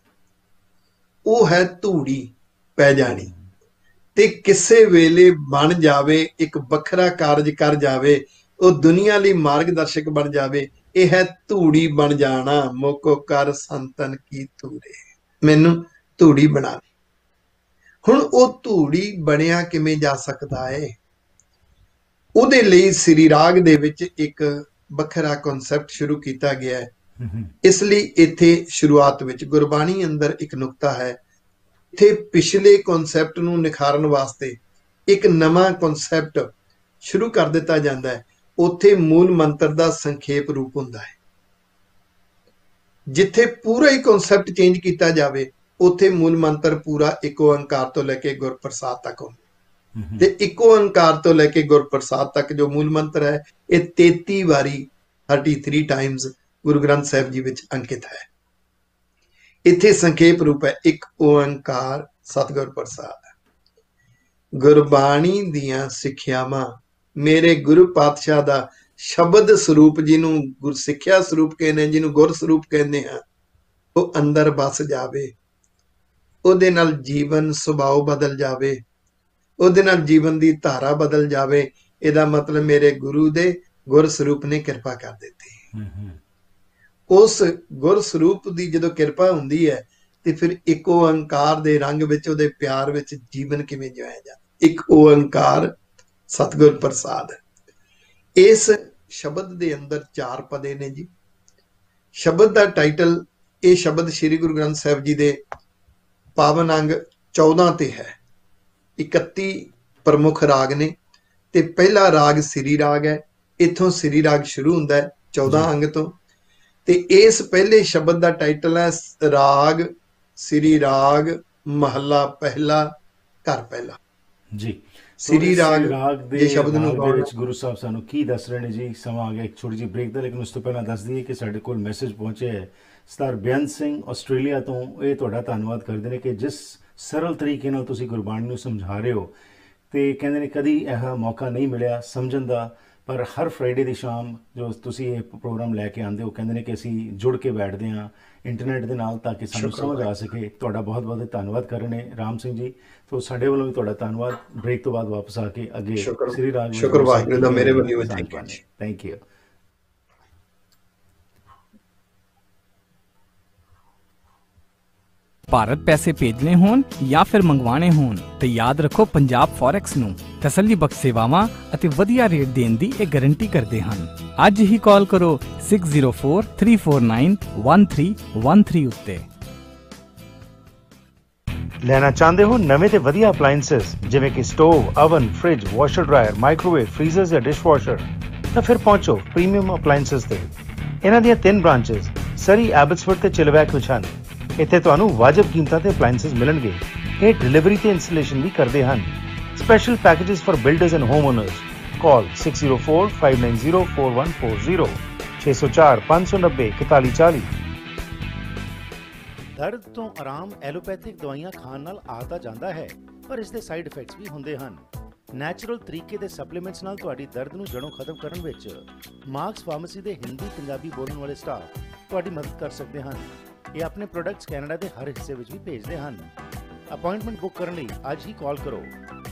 ਉਹ ਹੈ ਧੂੜੀ ਪੈ ਜਾਣੀ। ਤੇ ਕਿਸੇ ਵੇਲੇ ਬਣ ਜਾਵੇ, ਇੱਕ ਵੱਖਰਾ ਕਾਰਜ ਕਰ ਜਾਵੇ, ਉਹ ਦੁਨੀਆ ਲਈ ਮਾਰਗਦਰਸ਼ਕ ਬਣ ਜਾਵੇ। ਇਹ ਹੈ ਧੂੜੀ ਬਣ ਜਾਣਾ। ਮੋਕੋ ਕਰ ਸੰਤਨ ਕੀ ਧੂੜੇ, ਮੈਨੂੰ ਧੂੜੀ ਬਣਾ। ਹੁਣ ਉਹ ਧੂੜੀ ਬਣਿਆ ਕਿਵੇਂ ਜਾ ਸਕਦਾ ਹੈ? ਉਹਦੇ ਲਈ ਸ੍ਰੀ ਰਾਗ ਦੇ ਵਿੱਚ ਇੱਕ ਵੱਖਰਾ ਕਨਸੈਪਟ ਸ਼ੁਰੂ ਕੀਤਾ ਗਿਆ ਹੈ। ਇਸ ਲਈ ਇੱਥੇ ਸ਼ੁਰੂਆਤ ਵਿੱਚ ਗੁਰਬਾਣੀ ਅੰਦਰ ਇੱਕ ਨੁਕਤਾ ਹੈ। ਇੱਥੇ ਪਿਛਲੇ ਕਨਸੈਪਟ ਨੂੰ ਨਿਖਾਰਨ ਵਾਸਤੇ ਇੱਕ ਨਵਾਂ ਕਨਸੈਪਟ ਸ਼ੁਰੂ ਕਰ ਦਿੱਤਾ ਜਾਂਦਾ ਹੈ। ਉੱਥੇ ਮੂਲ ਮੰਤਰ ਦਾ ਸੰਖੇਪ ਰੂਪ ਹੁੰਦਾ ਹੈ। ਜਿੱਥੇ ਪੂਰਾ ਹੀ ਕਨਸੈਪਟ ਚੇਂਜ ਕੀਤਾ ਜਾਵੇ, ਉੱਥੇ ਮੂਲ ਮੰਤਰ ਪੂਰਾ ਇੱਕ ਓੰਕਾਰ ਤੋਂ ਲੈ ਕੇ ਗੁਰਪ੍ਰਸਾਦ ਤੱਕ ਹੁੰਦਾ। ਤੇ ਇੱਕ ਓੰਕਾਰ ਤੋਂ ਲੈ ਕੇ ਗੁਰਪ੍ਰਸਾਦ ਤੱਕ ਜੋ ਮੂਲ ਮੰਤਰ ਹੈ, ਇਹ 33 ਵਾਰੀ 33 ਟਾਈਮਸ ਗੁਰੂ ਗ੍ਰੰਥ ਸਾਹਿਬ ਜੀ ਵਿੱਚ ਅੰਕਿਤ ਹੈ। ਇੱਥੇ ਸੰਖੇਪ ਰੂਪ ਹੈ ਇੱਕ ਓੰਕਾਰ ਸਤਿਗੁਰ ਪ੍ਰਸਾਦ। ਗੁਰਬਾਣੀ ਦੀਆਂ ਸਿੱਖਿਆਵਾਂ ਮੇਰੇ ਗੁਰੂ ਪਾਤਸ਼ਾਹ ਦਾ ਸ਼ਬਦ ਸਰੂਪ, ਜਿਹਨੂੰ ਗੁਰਸਿੱਖਿਆ ਸਰੂਪ ਕਹਿੰਦੇ, ਜਿਹਨੂੰ ਗੁਰ ਸਰੂਪ ਕਹਿੰਦੇ ਹਾਂ, ਉਹ ਅੰਦਰ ਵਸ ਜਾਵੇ, ਉਹਦੇ ਨਾਲ ਜੀਵਨ ਸੁਭਾਅ ਬਦਲ ਜਾਵੇ, ਉਹਦੇ ਨਾਲ ਜੀਵਨ ਦੀ ਧਾਰਾ ਬਦਲ ਜਾਵੇ। ਇਹਦਾ ਮਤਲਬ ਮੇਰੇ ਗੁਰੂ ਦੇ ਗੁਰ ਸਰੂਪ ਨੇ ਕਿਰਪਾ ਕਰ ਦਿੱਤੀ। ਉਸ ਗੁਰ ਸਰੂਪ ਦੀ ਜਦੋਂ ਕਿਰਪਾ ਹੁੰਦੀ ਹੈ ਤੇ ਫਿਰ ਇੱਕ ਓੰਕਾਰ ਦੇ ਰੰਗ ਵਿੱਚ, ਉਹਦੇ ਪਿਆਰ ਵਿੱਚ ਜੀਵਨ ਕਿਵੇਂ ਜਿਉਇਆ ਜਾਂਦਾ। ਇੱਕ ਓੰਕਾਰ ਸਤਿਗੁਰ ਪ੍ਰਸਾਦ। ਇਸ ਸ਼ਬਦ ਦੇ ਅੰਦਰ 4 ਪਦੇ ਨੇ ਜੀ। ਸ਼ਬਦ ਦਾ ਟਾਈਟਲ, ਇਹ ਸ਼ਬਦ ਸ੍ਰੀ ਗੁਰੂ ਗ੍ਰੰਥ ਸਾਹਿਬ ਜੀ ਦੇ ਪਾਵਨ ਅੰਗ 14 ਤੇ ਹੈ। 31 ਪ੍ਰਮੁੱਖ ਰਾਗ ਨੇ ਤੇ ਪਹਿਲਾ ਰਾਗ ਸ੍ਰੀ ਰਾਗ ਹੈ। ਇੱਥੋਂ ਸ੍ਰੀ ਰਾਗ ਸ਼ੁਰੂ ਹੁੰਦਾ ਹੈ 14 ਅੰਗ ਤੋਂ। ਤੇ ਇਸ ਪਹਿਲੇ ਸ਼ਬਦ ਦਾ ਟਾਈਟਲ ਹੈ ਰਾਗ ਸ੍ਰੀ ਰਾਗ ਮਹੱਲਾ ਪਹਿਲਾ, ਘਰ ਪਹਿਲਾ ਜੀ। ਸ੍ਰੀ ਰਾਗ ਦੇ ਸ਼ਬਦ ਨੂੰ ਵਿੱਚ ਗੁਰੂ ਸਾਹਿਬ ਸਾਨੂੰ ਕੀ ਦੱਸ ਰਹੇ ਨੇ ਜੀ। ਸਮਾਂ ਆ ਗਿਆ ਇੱਕ ਛੋਟੀ ਜਿਹੀ ਬ੍ਰੇਕ ਦਾ, ਲੇਕਿਨ ਉਸ ਤੋਂ ਪਹਿਲਾਂ ਦੱਸ ਦਈਏ ਕਿ ਸਾਡੇ ਕੋਲ ਮੈਸੇਜ ਪਹੁੰਚਿਆ ਹੈ ਸਰਦਾਰ ਬੇਅੰਤ ਸਿੰਘ ਆਸਟ੍ਰੇਲੀਆ ਤੋਂ। ਇਹ ਤੁਹਾਡਾ ਧੰਨਵਾਦ ਕਰਦੇ ਨੇ ਕਿ ਜਿਸ ਸਰਲ ਤਰੀਕੇ ਨਾਲ ਤੁਸੀਂ ਗੁਰਬਾਣੀ ਨੂੰ ਸਮਝਾ ਰਹੇ ਹੋ, ਤੇ ਕਹਿੰਦੇ ਨੇ ਕਦੀ ਇਹ ਮੌਕਾ ਨਹੀਂ ਮਿਲਿਆ ਸਮਝਣ ਦਾ, ਪਰ ਹਰ ਫਰਾਈਡੇ ਦੀ ਸ਼ਾਮ ਜੋ ਤੁਸੀਂ ਇਹ ਪ੍ਰੋਗਰਾਮ ਲੈ ਕੇ ਆਉਂਦੇ ਹੋ, ਕਹਿੰਦੇ ਨੇ ਕਿ ਅਸੀਂ ਜੁੜ ਕੇ ਬੈਠਦੇ ਹਾਂ ਇੰਟਰਨੈਟ ਦੇ ਨਾਲ ਤਾਂ ਕਿ ਸਾਨੂੰ ਸਮਝ ਆ ਸਕੇ। ਤੁਹਾਡਾ ਬਹੁਤ ਬਹੁਤ ਧੰਨਵਾਦ ਕਰ ਰਹੇ ਨੇ ਰਾਮ ਸਿੰਘ ਜੀ। ਤੋਂ ਸਾਡੇ ਵੱਲੋਂ ਵੀ ਤੁਹਾਡਾ ਧੰਨਵਾਦ। ਬ੍ਰੇਕ ਤੋਂ ਬਾਅਦ ਵਾਪਸ ਆ ਕੇ ਅੱਗੇ ਸ੍ਰੀ ਰਾਗ ਸ਼ੁਕਰ ਵਾਹਿਗੁਰੂ ਦਾ ਮੇਰੇ ਵੱਲੋਂ ਥੈਂਕ ਯੂ। ਭਾਰਤ ਪੈਸੇ ਭੇਜਣੇ ਹੋਣ ਜਾਂ ਫਿਰ ਮੰਗਵਾਉਣੇ ਹੋਣ ਤੇ ਯਾਦ ਰੱਖੋ ਪੰਜਾਬ ਫੋਰੈਕਸ ਨੂੰ ਤਸੱਲੀ ਬਖਸ਼ ਸੇਵਾਵਾਂ ਅਤੇ ਵਧੀਆ ਰੇਟ ਦੇਣ ਦੀ ਇਹ ਗਾਰੰਟੀ ਕਰਦੇ ਹਨ। ਅੱਜ ਹੀ ਕਾਲ ਕਰੋ 6043491313 ਉੱਤੇ। ਲੈਣਾ ਚਾਹੁੰਦੇ ਹੋ ਨਵੇਂ ਤੇ ਵਧੀਆ ਅਪਲਾਈਐਂਸਸ ਜਿਵੇਂ ਕਿ stove, oven, fridge, washer dryer, microwave, freezers ਜਾਂ ਡਿਸ਼ਵਾਸ਼ਰ, ਤਾਂ ਫਿਰ ਪਹੁੰਚੋ ਪ੍ਰੀਮੀਅਮ ਅਪਲਾਈਐਂਸਸ ਤੇ। ਇਹਨਾਂ ਦੀਆਂ 3 ਬ੍ਰਾਂਚੇਸ ਸਰੀ, ਐਬਟਸਫੋਰਡ ਤੇ ਚਿਲਵੈਕ ਵਿੱਚ ਹਨ। ਇੱਥੇ ਤੁਹਾਨੂੰ ਵਾਜਬ ਕੀਮਤਾਂ ਤੇ ਅਪਲਾਈਐਂਸਸ ਮਿਲਣਗੇ। ਇਹ ਡਿਲੀਵਰੀ ਤੇ ਇੰਸਟਾਲੇਸ਼ਨ ਵੀ ਕਰਦੇ ਹਨ। Special packages for builders and home honours. ਕਾਲ 6045904140 604 590 4140। ਦਰਦ ਤੋਂ ਆਰਾਮ ਐਲੋਪੈਥਿਕ ਦਵਾਈਆਂ ਖਾਣ ਨਾਲ ਆ ਤਾਂ ਜਾਂਦਾ ਹੈ, ਪਰ ਇਸ ਦੇ ਸਾਈਡ ਇਫੈਕਟਸ ਵੀ ਹੁੰਦੇ ਹਨ। ਨੈਚੁਰਲ ਤਰੀਕੇ ਦੇ ਸਪਲੀਮੈਂਟਸ ਨਾਲ ਤੁਹਾਡੀ ਦਰਦ ਨੂੰ ਜੜੋਂ ਖਤਮ ਕਰਨ ਵਿੱਚ ਮਾਰਕਸ ਫਾਰਮੇਸੀ ਦੇ ਹਿੰਦੀ ਪੰਜਾਬੀ ਬੋਲਣ ਵਾਲੇ ਸਟਾਫ ਤੁਹਾਡੀ ਮਦਦ ਕਰ ਸਕਦੇ ਹਨ। ਇਹ ਆਪਣੇ ਪ੍ਰੋਡਕਟਸ ਕੈਨੇਡਾ ਦੇ ਹਰ ਹਿੱਸੇ ਵਿੱਚ ਵੀ ਭੇਜਦੇ ਹਨ। ਅਪਾਇੰਟਮੈਂਟ ਬੁੱਕ ਕਰਨ ਲਈ ਅੱਜ ਹੀ ਕਾਲ ਕਰੋ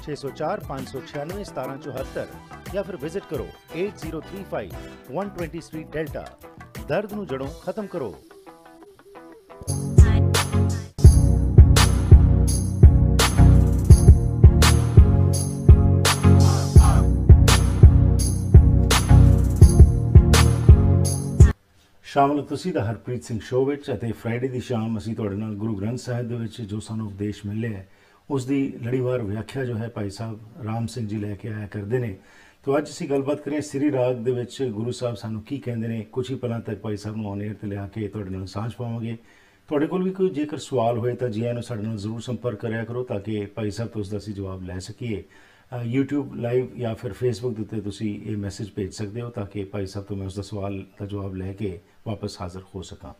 604 596 1774 ਜਾਂ ਫਿਰ ਵਿਜ਼ਿਟ ਕਰੋ 8035 120 ਸਟਰੀਟ ਡੈਲਟਾ। ਦਰਦ ਨੂੰ ਜੜੋਂ ਖਤਮ ਕਰੋ। ਸ਼ਾਮਲ ਤੁਸੀਂ ਦਾ ਹਰਪ੍ਰੀਤ ਸਿੰਘ ਸ਼ੋਅ ਵਿੱਚ ਅਤੇ ਫਰਾਈਡੇ ਦੀ ਸ਼ਾਮ ਅਸੀਂ ਤੁਹਾਡੇ ਨਾਲ ਗੁਰੂ ਗ੍ਰੰਥ ਸਾਹਿਬ ਦੇ ਵਿੱਚ ਜੋ ਸਾਨੂੰ ਉਪਦੇਸ਼ ਮਿਲਿਆ ਹੈ ਉਸ ਦੀ ਲੜੀਵਾਰ ਵਿਆਖਿਆ ਜੋ ਹੈ ਭਾਈ ਸਾਹਿਬ ਰਾਮ ਸਿੰਘ ਜੀ ਲੈ ਕੇ ਆਇਆ ਕਰਦੇ ਨੇ। ਤੋ ਅੱਜ ਅਸੀਂ ਗੱਲਬਾਤ ਕਰੀਏ ਸ੍ਰੀ ਰਾਗ ਦੇ ਵਿੱਚ ਗੁਰੂ ਸਾਹਿਬ ਸਾਨੂੰ ਕੀ ਕਹਿੰਦੇ ਨੇ। ਕੁਝ ਹੀ ਪਲਾਂ ਤੱਕ ਭਾਈ ਸਾਹਿਬ ਨੂੰ ਔਨ ਏਅਰ 'ਤੇ ਲਿਆ ਕੇ ਤੁਹਾਡੇ ਨਾਲ ਸਾਂਝ ਪਾਵਾਂਗੇ। ਤੁਹਾਡੇ ਕੋਲ ਵੀ ਕੋਈ ਜੇਕਰ ਸਵਾਲ ਹੋਏ ਤਾਂ ਜੀ ਆਇਆਂ ਨੂੰ ਸਾਡੇ ਨਾਲ ਜ਼ਰੂਰ ਸੰਪਰਕ ਕਰਿਆ ਕਰੋ ਤਾਂ ਕਿ ਭਾਈ ਸਾਹਿਬ ਤੋਂ ਉਸ ਦਾ ਅਸੀਂ ਜਵਾਬ ਲੈ ਸਕੀਏ। YouTube ਲਾਈਵ ਜਾਂ ਫਿਰ ਫੇਸਬੁੱਕ ਦੇ ਉੱਤੇ ਤੁਸੀਂ ਇਹ ਮੈਸੇਜ ਭੇਜ ਸਕਦੇ ਹੋ ਤਾਂ ਕਿ ਭਾਈ ਸਾਹਿਬ ਤੋਂ ਮੈਂ ਉਸ ਦਾ ਸਵਾਲ ਦਾ ਜਵਾਬ ਲੈ ਕੇ ਵਾਪਸ ਹਾਜ਼ਰ ਹੋ ਸਕਾਂ।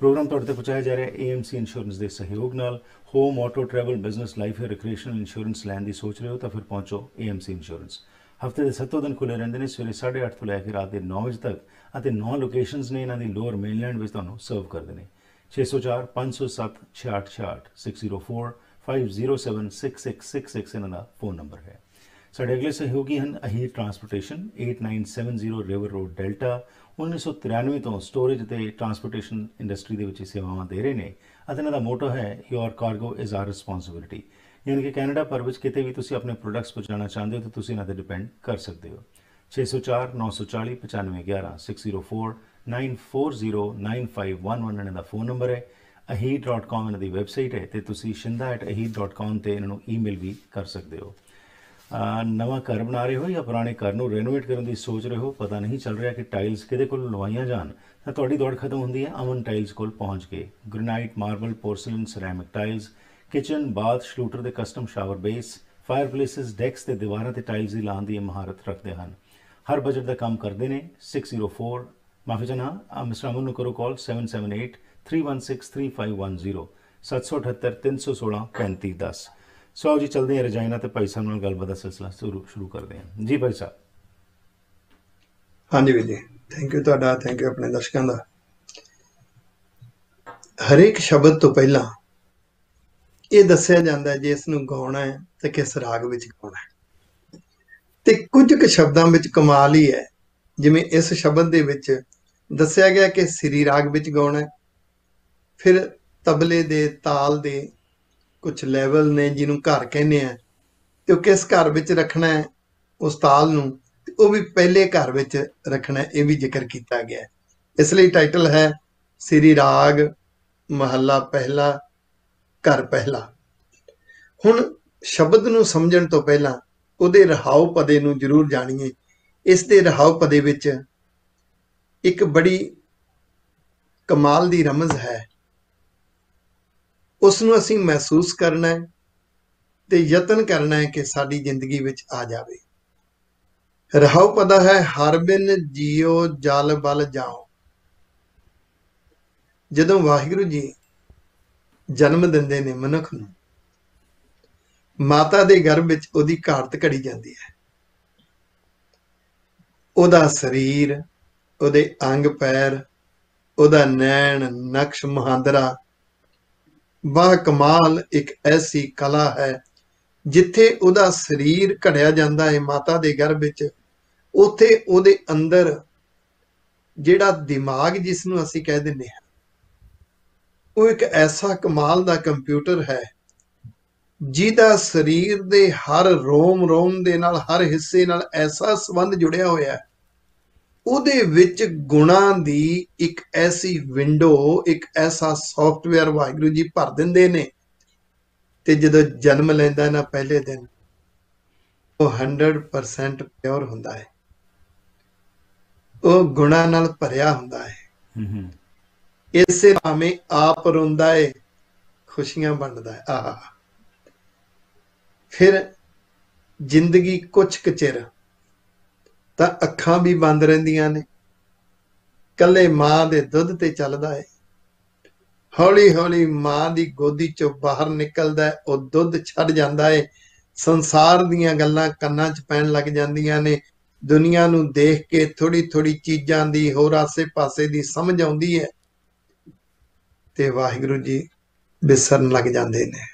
ਪ੍ਰੋਗਰਾਮ ਤੁਹਾਡੇ ਤੱਕ ਪਹੁੰਚਾਇਆ ਜਾ ਰਿਹਾ AMC ਇੰਸ਼ੋਰੈਂਸ ਦੇ ਸਹਿਯੋਗ ਨਾਲ। Home, auto, travel, business, life ਜਾਂ ਰਿਕ੍ਰੀਏਸ਼ਨਲ ਇੰਸ਼ੋਰੈਂਸ ਲੈਣ ਦੀ ਸੋਚ ਰਹੇ ਹੋ ਤਾਂ ਫਿਰ ਪਹੁੰਚੋ AMC ਇੰਸ਼ੋਰੈਂਸ। ਹਫਤੇ ਦੇ 7 ਦਿਨ ਖੁੱਲ੍ਹੇ ਰਹਿੰਦੇ ਨੇ, ਸਵੇਰੇ 8:30 ਤੋਂ ਲੈ ਕੇ ਰਾਤ ਦੇ 9 ਵਜੇ ਤੱਕ ਅਤੇ 9 ਲੋਕੇਸ਼ਨਸ ਨੇ ਇਹਨਾਂ ਦੀ ਲੋਅਰ ਮੇਨਲੈਂਡ ਵਿੱਚ ਤੁਹਾਨੂੰ ਸਰਵ ਕਰਦੇ ਨੇ। 604 507 6666 604 507 6666 ਇਹਨਾਂ ਦਾ ਫੋਨ ਨੰਬਰ ਹੈ। ਸਾਡੇ ਅਗਲੇ ਸਹਿਯੋਗੀ ਹਨ ਅਹੀਰ ਟਰਾਂਸਪੋਰਟੇਸ਼ਨ 8970 ਰਿਵਰ ਰੋਡ ਡੈਲਟਾ। 1993 ਤੋਂ ਸਟੋਰੇਜ ਅਤੇ ਟਰਾਂਸਪੋਰਟੇਸ਼ਨ ਇੰਡਸਟਰੀ ਦੇ ਵਿੱਚ ਸੇਵਾਵਾਂ ਦੇ ਰਹੇ ਨੇ ਅਤੇ ਇਹਨਾਂ ਦਾ ਮੋਟੋ ਹੈ ਯੋਰ ਕਾਰਗੋ ਇਜ਼ ਆਰ ਰਿਸਪੌਂਸਿਬਿਲਿਟੀ, ਯਾਨੀ ਕਿ ਕੈਨੇਡਾ ਭਰ ਵਿੱਚ ਕਿਤੇ ਵੀ ਤੁਸੀਂ ਆਪਣੇ ਪ੍ਰੋਡਕਟਸ ਪਹੁੰਚਾਉਣਾ ਚਾਹੁੰਦੇ ਹੋ ਤਾਂ ਤੁਸੀਂ ਇਹਨਾਂ ਤੇ ਡਿਪੈਂਡ ਕਰ ਸਕਦੇ ਹੋ। 604 940 9511 604 940 9511 ਇਹਨਾਂ ਦਾ ਫੋਨ ਨੰਬਰ ਹੈ। aheer.com ਇਹਨਾਂ ਦੀ ਵੈਬਸਾਈਟ ਹੈ ਅਤੇ ਤੁਸੀਂ shinda@aheer.com ਤੇ ਇਹਨਾਂ ਨੂੰ ਈਮੇਲ ਵੀ ਕਰ ਸਕਦੇ ਹੋ। ਨਵਾਂ ਘਰ ਬਣਾ ਰਹੇ ਹੋ ਜਾਂ ਪੁਰਾਣੇ ਘਰ ਨੂੰ ਰੈਨੋਵੇਟ ਕਰਨ ਦੀ ਸੋਚ ਰਹੇ ਹੋ, ਪਤਾ ਨਹੀਂ ਚੱਲ ਰਿਹਾ ਕਿ ਟਾਈਲਸ ਕਿਹਦੇ ਕੋਲ ਲਵਾਈਆਂ ਜਾਣ, ਤਾਂ ਤੁਹਾਡੀ ਦੌੜ ਖਤਮ ਹੁੰਦੀ ਹੈ ਅਮਨ ਟਾਈਲਸ ਕੋਲ ਪਹੁੰਚ ਕੇ। Granite, marble, porcelain, ceramic tiles, kitchen, bath, Schluter ਦੇ custom shower base, fireplaces, decks ਤੇ ਦੀਵਾਰਾਂ ਤੇ ਟਾਈਲਸ ਦੀ ਲਾਉਣ ਦੀ ਮਹਾਰਤ ਰੱਖਦੇ ਹਨ। ਹਰ ਬਜਟ ਦਾ ਕੰਮ ਕਰਦੇ ਨੇ। 604 ਮਾਫੀ ਚਾਹਨਾ ਮਿਸਟਰ ਅਮਨ ਨੂੰ ਕਰੋ ਕਾਲ 778 316 3510 778 316 3510। ਸੋ ਜੀ ਚਲਦੇ ਹਾਂ ਰਜਾਇਨਾ ਤੇ ਭਾਈ ਸਾਹਿਬ ਨਾਲ ਗੱਲਬਾਤ ਦਾ ਸਿਲਸਿਲਾ ਸ਼ੁਰੂ ਕਰਦੇ ਹਾਂ। ਜੀ ਭਾਈ ਸਾਹਿਬ। ਹਾਂਜੀ ਵੀਰ ਜੀ, ਥੈਂਕ ਯੂ ਤੁਹਾਡਾ, ਥੈਂਕ ਯੂ ਆਪਣੇ ਦਰਸ਼ਕਾਂ ਦਾ। ਹਰੇਕ ਸ਼ਬਦ ਤੋਂ ਪਹਿਲਾਂ ਇਹ ਦੱਸਿਆ ਜਾਂਦਾ ਹੈ ਜੇ ਇਸ ਨੂੰ ਗਾਉਣਾ ਹੈ ਤੇ ਕਿਸ ਰਾਗ ਵਿੱਚ ਗਾਉਣਾ ਹੈ, ਤੇ ਕੁਝ ਕੁ ਸ਼ਬਦਾਂ ਵਿੱਚ ਕਮਾਲ ਹੀ ਹੈ। ਜਿਵੇਂ ਇਸ ਸ਼ਬਦ ਦੇ ਵਿੱਚ ਦੱਸਿਆ ਗਿਆ ਕਿ ਸ੍ਰੀ ਰਾਗ ਵਿੱਚ ਗਾਉਣਾ ਹੈ, ਫਿਰ ਤਬਲੇ ਦੇ ਤਾਲ ਦੇ ਕੁਝ ਲੈਵਲ ਨੇ ਜਿਹਨੂੰ ਘਰ ਕਹਿੰਦੇ ਆ, ਤੇ ਉਹ ਕਿਸ ਘਰ ਵਿੱਚ ਰੱਖਣਾ ਹੈ ਉਸ ਤਾਲ ਨੂੰ, ਤੇ ਉਹ ਵੀ ਪਹਿਲੇ ਘਰ ਵਿੱਚ ਰੱਖਣਾ ਹੈ, ਇਹ ਵੀ ਜ਼ਿਕਰ ਕੀਤਾ ਗਿਆ ਹੈ। ਇਸ ਲਈ ਟਾਈਟਲ ਹੈ ਸ੍ਰੀ ਰਾਗ ਮਹੱਲਾ ਪਹਿਲਾ, ਘਰ ਪਹਿਲਾ। ਹੁਣ ਸ਼ਬਦ ਨੂੰ ਸਮਝਣ ਤੋਂ ਪਹਿਲਾਂ ਉਹਦੇ ਰਹਾਉ ਪਦੇ ਨੂੰ ਜ਼ਰੂਰ ਜਾਣੀਏ। ਇਸ ਦੇ ਰਹਾਉ ਪਦੇ ਵਿੱਚ ਇੱਕ ਬੜੀ ਕਮਾਲ ਦੀ ਰਮਜ਼ ਹੈ, ਉਸ ਨੂੰ ਅਸੀਂ ਮਹਿਸੂਸ ਕਰਨਾ ਹੈ ਤੇ ਯਤਨ ਕਰਨਾ ਹੈ ਕਿ ਸਾਡੀ ਜ਼ਿੰਦਗੀ ਵਿੱਚ ਆ ਜਾਵੇ। ਰਹਾਉ ਪਦਾ ਹੈ ਹਰ ਬਿਨ ਜੀਓ ਜਲ ਬਲ ਜਾਓ। ਜਦੋਂ ਵਾਹਿਗੁਰੂ ਜੀ ਜਨਮ ਦਿੰਦੇ ਨੇ ਮਨੁੱਖ ਨੂੰ, ਮਾਤਾ ਦੇ ਗਰਭ ਵਿੱਚ ਉਹਦੀ ਘਾੜਤ ਘੜੀ ਜਾਂਦੀ ਹੈ। ਉਹਦਾ ਸਰੀਰ, ਉਹਦੇ ਅੰਗ ਪੈਰ, ਉਹਦਾ ਨੈਣ ਨਕਸ਼ ਮੁਹਾਂਦਰਾ ਬਾ ਕਮਾਲ ਇੱਕ ਐਸੀ ਕਲਾ ਹੈ। ਜਿੱਥੇ ਉਹਦਾ ਸਰੀਰ ਘੜਿਆ ਜਾਂਦਾ ਹੈ ਮਾਤਾ ਦੇ ਗਰਭ ਵਿੱਚ, ਉੱਥੇ ਉਹਦੇ ਅੰਦਰ ਜਿਹੜਾ ਦਿਮਾਗ ਜਿਸ ਨੂੰ ਅਸੀਂ ਕਹਿ ਦਿੰਦੇ ਹਾਂ, ਉਹ ਇੱਕ ਐਸਾ ਕਮਾਲ ਦਾ ਕੰਪਿਊਟਰ ਹੈ ਜਿਹਦਾ ਸਰੀਰ ਦੇ ਹਰ ਰੋਮ ਰੋਮ ਦੇ ਨਾਲ, ਹਰ ਹਿੱਸੇ ਨਾਲ ਐਸਾ ਸੰਬੰਧ ਜੁੜਿਆ ਹੋਇਆ। ਉਹਦੇ ਵਿੱਚ ਗੁਣਾਂ ਦੀ ਇੱਕ ਐਸੀ ਵਿੰਡੋ, ਇੱਕ ਐਸਾ ਸੌਫਟਵੇਅਰ ਵਾਹਿਗੁਰੂ ਜੀ ਭਰ ਦਿੰਦੇ ਨੇ, ਤੇ ਜਦੋਂ ਜਨਮ ਲੈਂਦਾ ਨਾ ਪਹਿਲੇ ਦਿਨ, ਉਹ 100% ਪਿਓਰ ਹੁੰਦਾ ਹੈ, ਉਹ ਗੁਣਾਂ ਨਾਲ ਭਰਿਆ ਹੁੰਦਾ ਹੈ। ਇਸੇ ਭਾਵੇਂ ਆਪ ਰੋਂਦਾ ਹੈ, ਖੁਸ਼ੀਆਂ ਵੰਡਦਾ ਹੈ। ਆਹ ਫਿਰ ਜ਼ਿੰਦਗੀ ਕੁਛ ਕੁ ਚਿਰ ਤਾਂ ਅੱਖਾਂ ਵੀ ਬੰਦ ਰਹਿੰਦੀਆਂ ਨੇ, ਕੱਲੇ ਮਾਂ ਦੇ ਦੁੱਧ ਤੇ ਚੱਲਦਾ ਹੈ। ਹੌਲੀ ਹੌਲੀ ਮਾਂ ਦੀ ਗੋਦੀ ਚੋਂ ਬਾਹਰ ਨਿਕਲਦਾ ਹੈ, ਉਹ ਦੁੱਧ ਛੱਡ ਜਾਂਦਾ ਹੈ। ਸੰਸਾਰ ਦੀਆਂ ਗੱਲਾਂ ਕੰਨਾਂ 'ਚ ਪੈਣ ਲੱਗ ਜਾਂਦੀਆਂ ਨੇ। ਦੁਨੀਆ ਨੂੰ ਦੇਖ ਕੇ ਥੋੜੀ ਥੋੜੀ ਚੀਜ਼ਾਂ ਦੀ, ਹੋਰ ਆਸੇ ਪਾਸੇ ਦੀ ਸਮਝ ਆਉਂਦੀ ਹੈ, ਤੇ ਵਾਹਿਗੁਰੂ ਜੀ ਵਿਸਰਨ ਲੱਗ ਜਾਂਦੇ ਨੇ।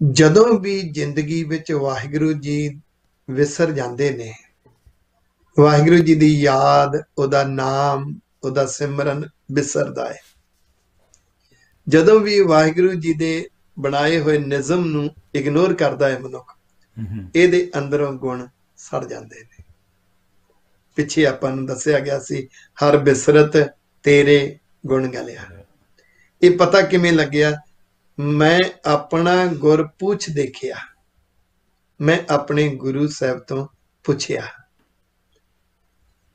ਜਦੋਂ ਵੀ ਜ਼ਿੰਦਗੀ ਵਿੱਚ ਵਾਹਿਗੁਰੂ ਜੀ ਵਿਸਰ ਜਾਂਦੇ ਨੇ, ਵਾਹਿਗੁਰੂ ਜੀ ਦੀ ਯਾਦ, ਉਹਦਾ ਨਾਮ, ਉਹਦਾ ਸਿਮਰਨ ਵਿਸਰਦਾ ਹੈ। ਜਦੋਂ ਵੀ ਵਾਹਿਗੁਰੂ ਜੀ ਦੇ ਬਣਾਏ ਹੋਏ ਨਿਜ਼ਮ ਨੂੰ ਇਗਨੋਰ ਕਰਦਾ ਹੈ ਮਨੁੱਖ, ਇਹਦੇ ਅੰਦਰੋਂ ਗੁਣ ਸੜ ਜਾਂਦੇ ਨੇ। ਪਿੱਛੇ ਆਪਾਂ ਨੂੰ ਦੱਸਿਆ ਗਿਆ ਸੀ, ਹਰ ਬਿਸਰਤ ਤੇਰੇ ਗੁਣ ਗਲਿਆ। ਇਹ ਪਤਾ ਕਿਵੇਂ ਲੱਗਿਆ? ਮੈਂ ਆਪਣਾ ਗੁਰ ਪੁੱਛ ਦੇਖਿਆ, ਮੈਂ ਆਪਣੇ ਗੁਰੂ ਸਾਹਿਬ ਤੋਂ ਪੁੱਛਿਆ।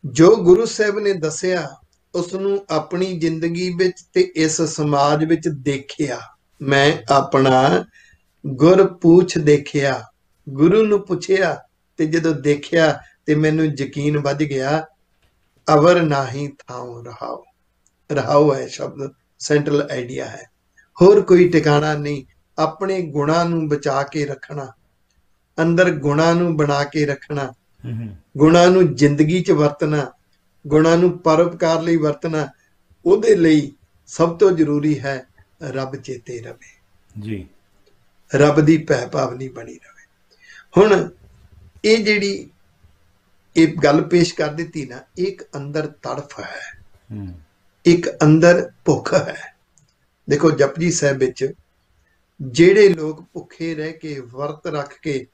ਜੋ ਗੁਰੂ ਸਾਹਿਬ ਨੇ ਦੱਸਿਆ ਉਸ ਨੂੰ ਆਪਣੀ ਜ਼ਿੰਦਗੀ ਵਿੱਚ ਤੇ ਇਸ ਸਮਾਜ ਵਿੱਚ ਦੇਖਿਆ। ਮੈਂ ਆਪਣਾ ਗੁਰ ਪੁੱਛ ਦੇਖਿਆ, ਗੁਰੂ ਨੂੰ ਪੁੱਛਿਆ, ਤੇ ਜਦੋਂ ਦੇਖਿਆ ਤੇ ਮੈਨੂੰ ਯਕੀਨ ਵੱਜ ਗਿਆ, ਅਵਰ ਨਾਹੀ ਥਾਉ ਰਹਾਉ। ਰਹਾਉ ਹੈ ਸ਼ਬਦ, ਸੈਂਟਰਲ ਆਈਡੀਆ ਹੈ, ਹੋਰ ਕੋਈ ਟਿਕਾਣਾ ਨਹੀਂ। ਆਪਣੇ ਗੁਣਾਂ ਨੂੰ ਬਚਾ ਕੇ ਰੱਖਣਾ, ਅੰਦਰ ਗੁਣਾਂ ਨੂੰ ਬਣਾ ਕੇ ਰੱਖਣਾ, ਗੁਣਾਂ ਨੂੰ ਜ਼ਿੰਦਗੀ 'ਚ ਵਰਤਣਾ, ਗੁਣਾਂ ਨੂੰ ਪਰਉਪਕਾਰ ਲਈ ਵਰਤਣਾ। ਉਹਦੇ ਲਈ ਸਭ ਤੋਂ ਜ਼ਰੂਰੀ ਹੈ ਰੱਬ ਚੇਤੇ ਰਵੇ ਜੀ, ਰੱਬ ਦੀ ਭੈ ਭਾਵਨੀ ਬਣੀ ਰਵੇ। ਹੁਣ ਇਹ ਜਿਹੜੀ ਇਹ ਗੱਲ ਪੇਸ਼ ਕਰ ਦਿੱਤੀ ਨਾ, ਇੱਕ ਅੰਦਰ ਤੜਫ ਹੈ, ਇੱਕ ਅੰਦਰ ਭੁੱਖ ਹੈ। ਦੇਖੋ ਜਪਜੀ ਸਾਹਿਬ ਵਿੱਚ ਜਿਹੜੇ ਲੋਕ ਭੁੱਖੇ ਰਹਿ ਕੇ ਵਰਤ ਰੱਖ ਕੇ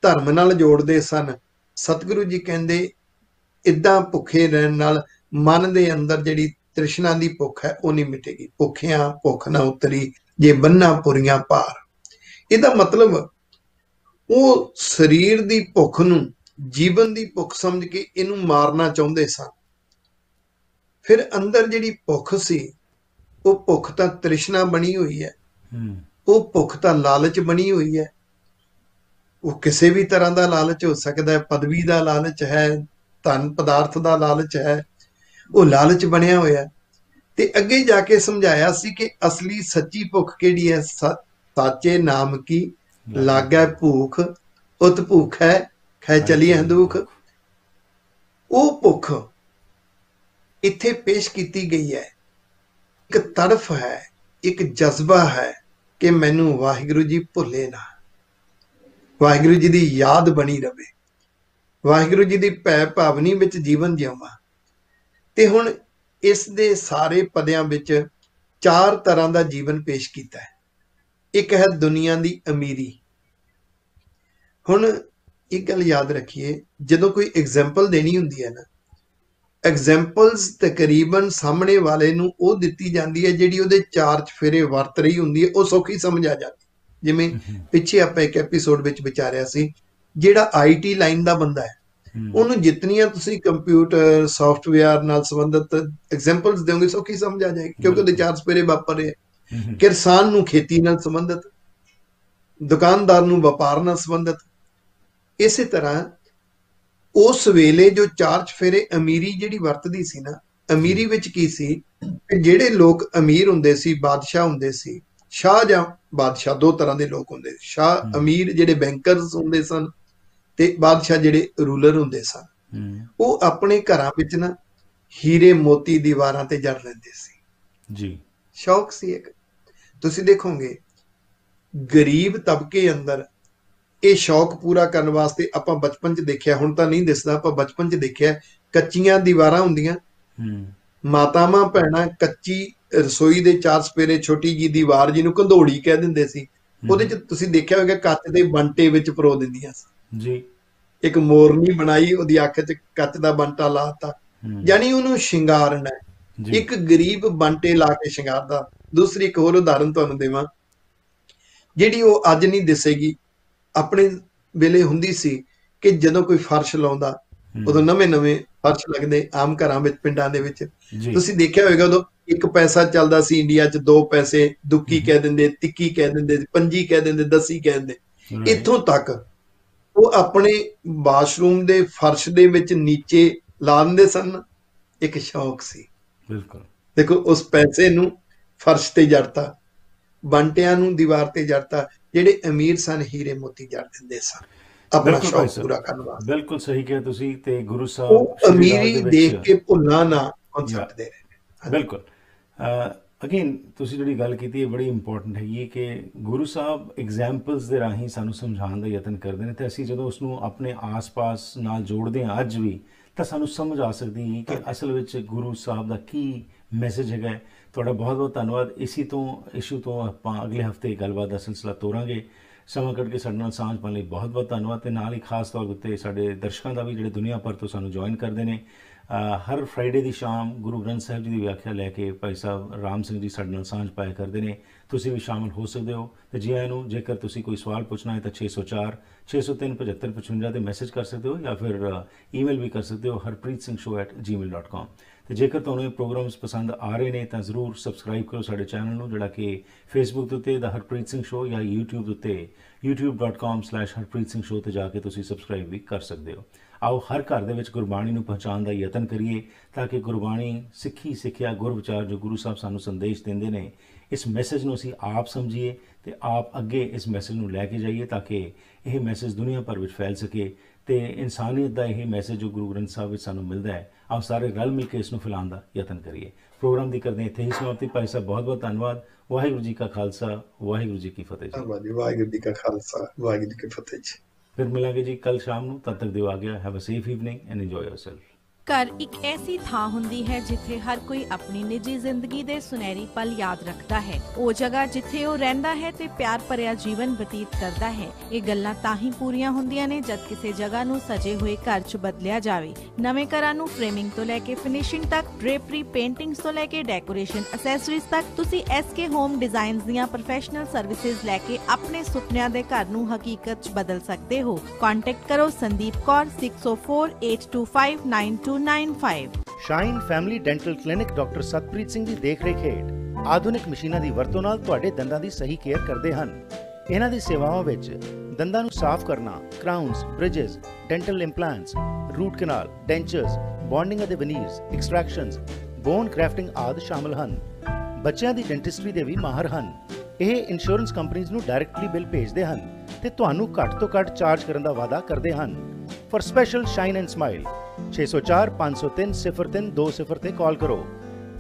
ਧਰਮ ਨਾਲ ਜੋੜਦੇ ਸਨ, ਸਤਿਗੁਰੂ ਜੀ ਕਹਿੰਦੇ ਇਦਾਂ ਭੁੱਖੇ ਰਹਿਣ ਨਾਲ ਮਨ ਦੇ ਅੰਦਰ ਜਿਹੜੀ ਤ੍ਰਿਸ਼ਨਾ ਦੀ ਭੁੱਖ ਹੈ ਉਹ ਨਹੀਂ ਮਿਟੇਗੀ। ਭੁੱਖਿਆਂ ਭੁੱਖ ਨਾ ਉਤਰੀ, ਜੇ ਬੰਨਾ ਪੁਰੀਆਂ ਭਾਰ। ਇਹਦਾ ਮਤਲਬ ਉਹ ਸਰੀਰ ਦੀ ਭੁੱਖ ਨੂੰ ਜੀਵਨ ਦੀ ਭੁੱਖ ਸਮਝ ਕੇ ਇਹਨੂੰ ਮਾਰਨਾ ਚਾਹੁੰਦੇ ਸਨ। ਫਿਰ ਅੰਦਰ ਜਿਹੜੀ ਭੁੱਖ ਸੀ, ਉਹ ਭੁੱਖ ਤਾਂ ਤ੍ਰਿਸ਼ਨਾ ਬਣੀ ਹੋਈ ਹੈ, ਉਹ ਭੁੱਖ ਤਾਂ ਲਾਲਚ ਬਣੀ ਹੋਈ ਹੈ। ਉਹ ਕਿਸੇ ਵੀ ਤਰ੍ਹਾਂ ਦਾ ਲਾਲਚ ਹੋ ਸਕਦਾ ਹੈ, ਪਦਵੀ ਦਾ ਲਾਲਚ ਹੈ, ਧਨ ਪਦਾਰਥ ਦਾ ਲਾਲਚ ਹੈ, ਉਹ ਲਾਲਚ ਬਣਿਆ ਹੋਇਆ। ਤੇ ਅੱਗੇ ਜਾ ਕੇ ਸਮਝਾਇਆ ਸੀ ਕਿ ਅਸਲੀ ਸੱਚੀ ਭੁੱਖ ਕਿਹੜੀ ਹੈ? ਸਾਚੇ ਨਾਮ ਕੀ ਲਾਗੈ ਭੂਖ, ਉਤ ਭੂਖ ਹੈ ਖੈ ਚਲੀਐ ਦੁਖ। ਉਹ ਭੁੱਖ ਇੱਥੇ ਪੇਸ਼ ਕੀਤੀ ਗਈ ਹੈ। ਇੱਕ ਤੜਫ ਹੈ, ਇੱਕ ਜਜ਼ਬਾ ਹੈ ਕਿ ਮੈਨੂੰ ਵਾਹਿਗੁਰੂ ਜੀ ਭੁੱਲੇ ਨਾ, ਵਾਹਿਗੁਰੂ ਜੀ ਦੀ ਯਾਦ ਬਣੀ ਰਵੇ, ਵਾਹਿਗੁਰੂ ਜੀ ਦੀ ਭੈ ਭਾਵਨੀ ਵਿੱਚ ਜੀਵਨ ਜਿਉਵਾਂ। ਤੇ ਹੁਣ ਇਸ ਦੇ ਸਾਰੇ ਪਦਿਆਂ ਵਿੱਚ 4 ਤਰ੍ਹਾਂ ਦਾ ਜੀਵਨ ਪੇਸ਼ ਕੀਤਾ ਹੈ। ਇੱਕ ਹੈ ਦੁਨੀਆ ਦੀ ਅਮੀਰੀ। ਹੁਣ ਇੱਕ ਗੱਲ ਯਾਦ ਰੱਖੀਏ, ਜਦੋਂ ਕੋਈ ਐਗਜ਼ਾਮਪਲ ਦੇਣੀ ਹੁੰਦੀ ਹੈ ਨਾ, ਐਗਜ਼ਾਮਪਲਸ ਤਕਰੀਬਨ ਸਾਹਮਣੇ ਵਾਲੇ ਨੂੰ ਉਹ ਦਿੱਤੀ ਜਾਂਦੀ ਹੈ ਜਿਹੜੀ ਉਹਦੇ 4 ਚਫੇਰੇ ਵਰਤ ਰਹੀ ਹੁੰਦੀ ਹੈ, ਉਹ ਸੌਖੀ ਸਮਝ ਆ ਜਾਂਦੀ। ਜਿਵੇਂ ਪਿੱਛੇ ਆਪਾਂ ਇੱਕ ਐਪੀਸੋਡ ਵਿੱਚ ਵਿਚਾਰਿਆ ਸੀ, ਜਿਹੜਾ IT ਲਾਈਨ ਦਾ ਬੰਦਾ ਹੈ, ਉਹਨੂੰ ਜਿਤਨੀਆਂ ਤੁਸੀਂ ਕੰਪਿਊਟਰ ਸੌਫਟਵੇਅਰ ਨਾਲ ਸੰਬੰਧਿਤ ਐਗਜ਼ਾਮਪਲਸ ਦਿਓਗੇ ਸੌਖੀ ਸਮਝ ਆ ਜਾਏਗੀ, ਕਿਉਂਕਿ ਉਹਦੇ 4 ਚਫੇਰੇ ਵਾਪਰ ਰਹੇ। ਕਿਸਾਨ ਨੂੰ ਖੇਤੀ ਨਾਲ ਸੰਬੰਧਿਤ, ਦੁਕਾਨਦਾਰ ਨੂੰ ਵਪਾਰ ਨਾਲ ਸੰਬੰਧਿਤ। ਇਸੇ ਤਰ੍ਹਾਂ ਉਸ ਵੇਲੇ ਜੋ 4 ਚਫੇਰੇ ਅਮੀਰੀ ਜਿਹੜੀ ਵਰਤਦੀ ਸੀ ਨਾ, ਅਮੀਰੀ ਵਿੱਚ ਕੀ ਸੀ ਕਿ ਜਿਹੜੇ ਲੋਕ ਅਮੀਰ ਹੁੰਦੇ ਸੀ, ਬਾਦਸ਼ਾਹ ਹੁੰਦੇ ਸੀ, ਸ਼ਾਹ ਜਾਂ ਬਾਦਸ਼ਾਹ 2 ਤਰ੍ਹਾਂ ਦੇ ਲੋਕ ਹੁੰਦੇ। ਸ਼ਾਹ ਅਮੀਰ ਜਿਹੜੇ ਬੈਂਕਰਸ ਹੁੰਦੇ ਸਨ, ਤੇ ਬਾਦਸ਼ਾਹ ਜਿਹੜੇ ਰੂਲਰ ਹੁੰਦੇ ਸਨ। ਉਹ ਆਪਣੇ ਘਰਾਂ ਵਿੱਚ ਨਾ ਹੀਰੇ ਮੋਤੀ ਦੀਵਾਰਾਂ ਤੇ ਜੜ ਲੈਂਦੇ ਸੀ ਜੀ, ਸ਼ੌਕ ਸੀ ਇੱਕ। ਤੁਸੀਂ ਦੇਖੋਗੇ ਗਰੀਬ ਤਬਕੇ ਅੰਦਰ ਇਹ ਸ਼ੌਕ ਪੂਰਾ ਕਰਨ ਵਾਸਤੇ ਆਪਾਂ ਬਚਪਨ 'ਚ ਦੇਖਿਆ, ਹੁਣ ਤਾਂ ਨਹੀਂ ਦਿਸਦਾ, ਆਪਾਂ ਬਚਪਨ 'ਚ ਦੇਖਿਆ, ਕੱਚੀਆਂ ਦੀਵਾਰਾਂ ਹੁੰਦੀਆਂ, ਮਾਤਾਵਾਂ ਭੈਣਾਂ ਕੱਚੀ ਰਸੋਈ ਦੇ 4 ਚਫੇਰੇ ਛੋਟੀ ਜੀ ਦੀਵਾਰ ਜਿਹਨੂੰ ਕੰਧੋੜੀ ਕਹਿ ਦਿੰਦੇ ਸੀ, ਉਹਦੇ 'ਚ ਤੁਸੀਂ ਦੇਖਿਆ ਹੋਵੇਗਾ ਕੱਚ ਦੇ ਬੰਟੇ ਵਿੱਚ ਪਰੋ ਦਿੰਦੀਆਂ ਸੀ ਜੀ। ਇੱਕ ਮੋਰਨੀ ਬਣਾਈ, ਉਹਦੀ ਅੱਖ 'ਚ ਕੱਚ ਦਾ ਬੰਟਾ ਲਾਤਾ, ਯਾਨੀ ਉਹਨੂੰ ਸ਼ਿੰਗਾਰਨਾ। ਇੱਕ ਗਰੀਬ ਬੰਟੇ ਲਾ ਕੇ ਸ਼ਿੰਗਾਰਦਾ। ਦੂਸਰੀ ਇੱਕ ਹੋਰ ਉਦਾਹਰਨ ਤੁਹਾਨੂੰ ਦੇਵਾਂ, ਜਿਹੜੀ ਉਹ ਅੱਜ ਨਹੀਂ ਦਿਸੇਗੀ, ਆਪਣੇ ਵੇਲੇ ਹੁੰਦੀ ਸੀ ਕਿ ਜਦੋਂ ਕੋਈ ਫਰਸ਼ ਲਾਉਂਦਾ, ਉਦੋਂ ਨਵੇਂ ਫਰਸ਼ ਲੱਗਦੇ ਆਮ ਘਰਾਂ ਵਿੱਚ, ਪਿੰਡਾਂ ਦੇ ਵਿੱਚ। ਤੁਸੀਂ ਦੇਖਿਆ ਹੋਵੇਗਾ ਉਦੋਂ 1 ਪੈਸਾ ਚੱਲਦਾ ਸੀ ਇੰਡੀਆ 'ਚ, 2 ਪੈਸੇ, ਦੁੱਕੀ ਕਹਿ ਦਿੰਦੇ, ਤਿੱਕੀ ਕਹਿ ਦਿੰਦੇ, ਪੰਜੀ ਕਹਿ ਦਿੰਦੇ, 10 ਕਹਿ ਦਿੰਦੇ। ਇੱਥੋਂ ਤੱਕ ਉਹ ਆਪਣੇ ਵਾਸ਼ਰੂਮ ਦੇ ਫਰਸ਼ ਦੇ ਵਿੱਚ ਨੀਚੇ ਲਾ ਦਿੰਦੇ ਸਨ। ਇੱਕ ਸ਼ੌਕ ਸੀ। ਬਿਲਕੁਲ ਦੇਖੋ, ਉਸ ਪੈਸੇ ਨੂੰ ਫਰਸ਼ ਤੇ ਜੜਤਾ, ਬੰਟਿਆਂ ਨੂੰ ਦੀਵਾਰ ਤੇ ਜੜਤਾ। ਜਿਹੜੇ ਅਮੀਰ ਸਨ ਹੀਰੇ ਮੋਤੀ ਜੜ ਦਿੰਦੇ ਸਨ ਆਪਣਾ ਸ਼ੌਕ ਪੂਰਾ ਕਰਨ ਵਾਸਤੇ। ਬਿਲਕੁਲ ਸਹੀ ਕਿਹਾ ਤੁਸੀਂ। ਤੇ ਗੁਰੂ ਸਾਹਿਬ ਉਹ ਅਮੀਰੀ ਦੇਖ ਕੇ ਭੁੱਲਣਾ ਨਾ ਕਨਸੈਪਟ ਦੇ ਰਹੇ। ਬਿਲਕੁਲ। ਅਗੇਨ ਤੁਸੀਂ ਜਿਹੜੀ ਗੱਲ ਕੀਤੀ ਹੈ ਬੜੀ ਇੰਪੋਰਟੈਂਟ ਹੈਗੀ ਕਿ ਗੁਰੂ ਸਾਹਿਬ ਐਗਜ਼ਾਮਪਲਸ ਦੇ ਰਾਹੀਂ ਸਾਨੂੰ ਸਮਝਾਉਣ ਦਾ ਯਤਨ ਕਰਦੇ ਨੇ, ਤੇ ਅਸੀਂ ਜਦੋਂ ਉਸਨੂੰ ਆਪਣੇ ਆਸ-ਪਾਸ ਨਾਲ ਜੋੜਦੇ ਹਾਂ ਅੱਜ ਵੀ, ਤਾਂ ਸਾਨੂੰ ਸਮਝ ਆ ਸਕਦੀ ਹੈ ਕਿ ਅਸਲ ਵਿੱਚ ਗੁਰੂ ਸਾਹਿਬ ਦਾ ਕੀ ਮੈਸੇਜ ਹੈਗਾ। ਤੁਹਾਡਾ ਬਹੁਤ ਬਹੁਤ ਧੰਨਵਾਦ। ਇਸ਼ੂ ਤੋਂ ਆਪਾਂ ਅਗਲੇ ਹਫਤੇ ਗੱਲਬਾਤ ਦਾ ਸਿਲਸਿਲਾ ਤੋਰਾਂਗੇ। ਸਮਾਂ ਕੱਢ ਕੇ ਸਾਡੇ ਨਾਲ ਸਾਂਝ ਪਾਉਣ ਲਈ ਬਹੁਤ ਬਹੁਤ ਧੰਨਵਾਦ। ਤੇ ਨਾਲ ਹੀ ਖਾਸ ਤੌਰ ਉੱਤੇ ਸਾਡੇ ਦਰਸ਼ਕਾਂ ਦਾ ਵੀ ਜਿਹੜੇ ਦੁਨੀਆ ਭਰ ਤੋਂ ਸਾਨੂੰ ਜੁਆਇਨ ਕਰਦੇ ਨੇ। ਹਰ ਫਰਾਈਡੇ ਦੀ ਸ਼ਾਮ ਗੁਰੂ ਗ੍ਰੰਥ ਸਾਹਿਬ ਜੀ ਦੀ ਵਿਆਖਿਆ ਲੈ ਕੇ ਭਾਈ ਸਾਹਿਬ ਰਾਮ ਸਿੰਘ ਜੀ ਸਾਡੇ ਨਾਲ ਸਾਂਝ ਪਾਇਆ ਕਰਦੇ ਨੇ। ਤੁਸੀਂ ਵੀ ਸ਼ਾਮਲ ਹੋ ਸਕਦੇ ਹੋ। ਤੇ ਜੀ ਆਇਆਂ ਨੂੰ। ਜੇਕਰ ਤੁਸੀਂ ਕੋਈ ਸਵਾਲ ਪੁੱਛਣਾ ਹੈ ਤਾਂ 604 603 7555 ਤੇ ਮੈਸੇਜ ਕਰ ਸਕਦੇ ਹੋ ਜਾਂ ਫਿਰ ਈਮੇਲ ਵੀ ਕਰ ਸਕਦੇ ਹੋ harpreetsingh@gmail.com। ਤੇ ਜੇਕਰ ਤੁਹਾਨੂੰ ਇਹ ਪ੍ਰੋਗਰਾਮਸ ਪਸੰਦ ਆ ਰਹੇ ਨੇ ਤਾਂ ਜ਼ਰੂਰ ਸਬਸਕ੍ਰਾਈਬ ਕਰੋ ਸਾਡੇ ਚੈਨਲ ਨੂੰ, ਜਿਹੜਾ ਕਿ ਫੇਸਬੁੱਕ ਦੇ ਉੱਤੇ ਦਾ ਹਰਪ੍ਰੀਤ ਸਿੰਘ ਸ਼ੋਅ ਜਾਂ YouTube ਦੇ ਉੱਤੇ youtube.com/ਹਰਪ੍ਰੀਤ ਸਿੰਘ ਸ਼ੋਅ ਤੇ ਜਾ ਕੇ ਤੁਸੀਂ ਸਬਸਕ੍ਰਾਈਬ ਵੀ ਕਰ ਸਕਦੇ ਹੋ। ਆਓ ਹਰ ਘਰ ਦੇ ਵਿੱਚ ਗੁਰਬਾਣੀ ਨੂੰ ਪਹੁੰਚਾਉਣ ਦਾ ਯਤਨ ਕਰੀਏ ਤਾਂ ਕਿ ਗੁਰਬਾਣੀ ਸਿੱਖੀ ਸਿੱਖਿਆ ਗੁਰ ਵਿਚਾਰ ਜੋ ਗੁਰੂ ਸਾਹਿਬ ਸਾਨੂੰ ਸੰਦੇਸ਼ ਦਿੰਦੇ ਨੇ, ਇਸ ਮੈਸੇਜ ਨੂੰ ਅਸੀਂ ਆਪ ਸਮਝੀਏ ਤੇ ਆਪ ਅੱਗੇ ਇਸ ਮੈਸੇਜ ਨੂੰ ਲੈ ਕੇ ਜਾਈਏ ਤਾਂ ਕਿ ਇਹ ਮੈਸੇਜ ਦੁਨੀਆ ਭਰ ਵਿੱਚ ਫੈਲ ਸਕੇ। ਤੇ ਇਨਸਾਨੀਅਤ ਦਾ ਇਹ ਮੈਸੇਜ ਜੋ ਗੁਰੂ ਗ੍ਰੰਥ ਸਾਹਿਬ ਵਿੱਚ ਸਾਨੂੰ ਮਿਲਦਾ ਹੈ, ਆਓ ਸਾਰੇ ਰਲ ਮਿਲ ਕੇ ਇਸ ਨੂੰ ਫੈਲਾਉਣ ਦਾ ਯਤਨ ਕਰੀਏ। ਪ੍ਰੋਗਰਾਮ ਦੀ ਕਰਦੇ ਇੱਥੇ ਹੀ ਸਮਾਪਤੀ। ਭਾਈ ਸਾਹਿਬ ਬਹੁਤ ਬਹੁਤ ਧੰਨਵਾਦ। ਵਾਹਿਗੁਰੂ ਜੀ ਕਾ ਖਾਲਸਾ, ਵਾਹਿਗੁਰੂ ਜੀ ਕੀ ਫਤਿਹ। ਧੰਨਵਾਦ ਜੀ। ਵਾਹਿਗੁਰੂ ਜੀ ਕਾ ਖਾਲਸਾ, ਵਾਹਿਗੁਰੂ ਜੀ ਕੀ ਫਤਿਹ ਜੀ। ਫਿਰ ਮਿਲਾਂਗੇ ਜੀ ਕੱਲ ਸ਼ਾਮ ਨੂੰ। ਤਦ ਤੱਕ ਦਿਓ ਆ ਗਿਆ। Have a safe evening and enjoy yourself. ਘਰ ਇੱਕ ਐਸੀ ਥਾਂ ਹੁੰਦੀ ਹੈ ਜਿੱਥੇ ਹਰ ਕੋਈ ਆਪਣੀ ਨਿੱਜੀ ਜ਼ਿੰਦਗੀ ਦੇ ਸੁਨਹਿਰੀ ਪਲ ਯਾਦ ਰੱਖਦਾ ਹੈ। ਉਹ ਜਗ੍ਹਾ ਜਿੱਥੇ ਉਹ ਰਹਿੰਦਾ ਹੈ ਤੇ ਪਿਆਰ ਭਰਿਆ ਜੀਵਨ ਬਤੀਤ ਕਰਦਾ ਹੈ। ਇਹ ਗੱਲਾਂ ਤਾਂ ਹੀ ਪੂਰੀਆਂ ਹੁੰਦੀਆਂ ਨੇ ਜਦ ਕਿਸੇ ਜਗ੍ਹਾ ਨੂੰ ਸਜੇ ਹੋਏ ਘਰ 'ਚ ਬਦਲਿਆ ਜਾਵੇ। ਨਵੇਂ ਘਰਾਂ ਨੂੰ ਫਰੇਮਿੰਗ ਤੋਂ ਲੈ ਕੇ ਫਿਨਿਸ਼ਿੰਗ ਤੱਕ, ਡ੍ਰੇਪਰੀ, ਪੇਂਟਿੰਗਸ ਤੋਂ ਲੈ ਕੇ ਡੈਕੋਰੇਸ਼ਨ ਐਕਸੈਸਰੀਜ਼ ਤੱਕ, ਤੁਸੀਂ SK ਹੋਮ ਡਿਜ਼ਾਈਨਸ ਦੀਆਂ ਪ੍ਰੋਫੈਸ਼ਨਲ ਸਰਵਿਸਿਜ਼ ਲੈ ਕੇ ਆਪਣੇ ਸੁਪਨਿਆਂ ਦੇ ਘਰ ਨੂੰ ਹਕੀਕਤ 'ਚ ਬਦਲ ਸਕਦੇ ਹੋ। ਕੰਟੈਕਟ ਕਰੋ Sandeep Kaur 6048259295। Shine family dental clinic doctor Satpreet Singh ਦੀ ਦੇਖਰੇਖ ਹੇਠ ਆਧੁਨਿਕ ਮਸ਼ੀਨਾਂ ਦੀ ਵਰਤੋਂ ਨਾਲ ਤੁਹਾਡੇ ਦੰਦਾਂ ਦੀ ਸਹੀ ਕੇਅਰ ਕਰਦੇ ਹਨ। ਇਹਨਾਂ ਦੀ ਸੇਵਾਵਾਂ ਵਿੱਚ ਦੰਦਾਂ ਨੂੰ ਸਾਫ਼ ਕਰਨਾ, ਕਰਾਊਨਸ, ਬ੍ਰਿਜਸ, ਡੈਂਟਲ ਇੰਪਲਾਂਟਸ, ਰੂਟ ਕਨਾਲ, ਡੈਂਚਰਸ, ਬੌਂਡਿੰਗ ਅਤੇ ਵਨੀਰਸ, ਐਕਸਟ੍ਰੈਕਸ਼ਨਸ, ਬੋਨ ਕ੍ਰੈਫਟਿੰਗ ਆਦਿ ਸ਼ਾਮਲ ਹਨ। ਬੱਚਿਆਂ ਦੀ ਡੈਂਟਿਸਟਰੀ ਦੇ ਵੀ ਮਾਹਰ ਹਨ। ਇਹ ਇੰਸ਼ੋਰੈਂਸ ਕੰਪਨੀਆਂ ਨੂੰ ਡਾਇਰੈਕਟਲੀ ਬਿੱਲ ਭੇਜਦੇ ਹਨ ਤੇ ਤੁਹਾਨੂੰ ਘੱਟ ਤੋਂ ਘੱਟ ਚਾਰਜ ਕਰਨ ਦਾ ਵਾਅਦਾ ਕਰਦੇ ਹਨ। For special shine and smile 604 503 0320 ਤੇ ਕਾਲ ਕਰੋ।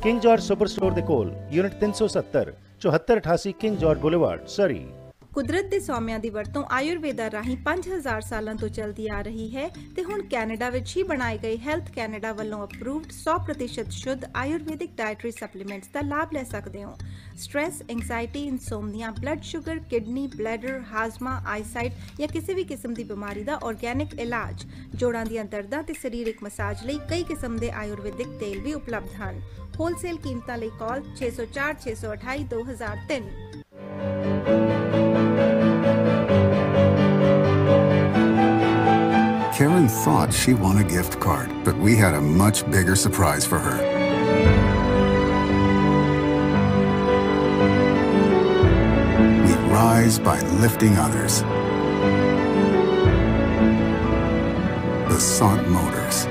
ਕਿੰਗ ਜਾਰਜ ਸੁਪਰ ਸਟੋਰ ਦੇ ਕੋਲ, ਯੂਨਿਟ 370, 7488 ਕਿੰਗ ਜਾਰਜ ਬੁਲੇਵਾਰਡ, ਸਰੀ। ਕੁਦਰਤ ਦੇ ਸੌਮਿਆਂ ਦੀ ਵਰਤੋਂ ਆਯੁਰਵੇਦਾ ਰਾਹੀਂ 5000 ਸਾਲਾਂ ਤੋਂ ਚੱਲਦੀ ਆ ਰਹੀ ਹੈ ਤੇ ਹੁਣ ਕੈਨੇਡਾ ਵਿੱਚ ਹੀ ਬਣਾਏ ਗਏ ਹੈਲਥ ਕੈਨੇਡਾ ਵੱਲੋਂ ਅਪਰੂਵਡ 100% ਸ਼ੁੱਧ ਆਯੁਰਵੈਦਿਕ ਡਾਇਟਰੀ ਸਪਲੀਮੈਂਟਸ ਦਾ ਲਾਭ ਲੈ ਸਕਦੇ ਹੋ। Stress, anxiety, insomnia, blood sugar, kidney, bladder, ਹਾਜ਼ਮਾ, ਆਈਸਾਈਟ ਜਾਂ ਕਿਸੇ ਵੀ ਕਿਸਮ ਦੀ ਬਿਮਾਰੀ ਦਾ ਆਰਗੈਨਿਕ ਇਲਾਜ, ਜੋੜਾਂ ਦੀਆਂ ਦਰਦਾਂ ਤੇ ਸਰੀਰਕ ਮਸਾਜ ਲਈ ਕਈ ਕਿਸਮ ਦੇ ਆਯੁਰਵੈਦਿਕ ਤੇਲ ਵੀ ਉਪਲਬਧ ਹਨ। ਹੋਲਸੇਲ ਕੀਮਤਾਂ ਲਈ ਕਾਲ 604 628 2003। Karen thought she won a gift card, but we had a much bigger surprise for her. We rise by lifting others. Basant Motors.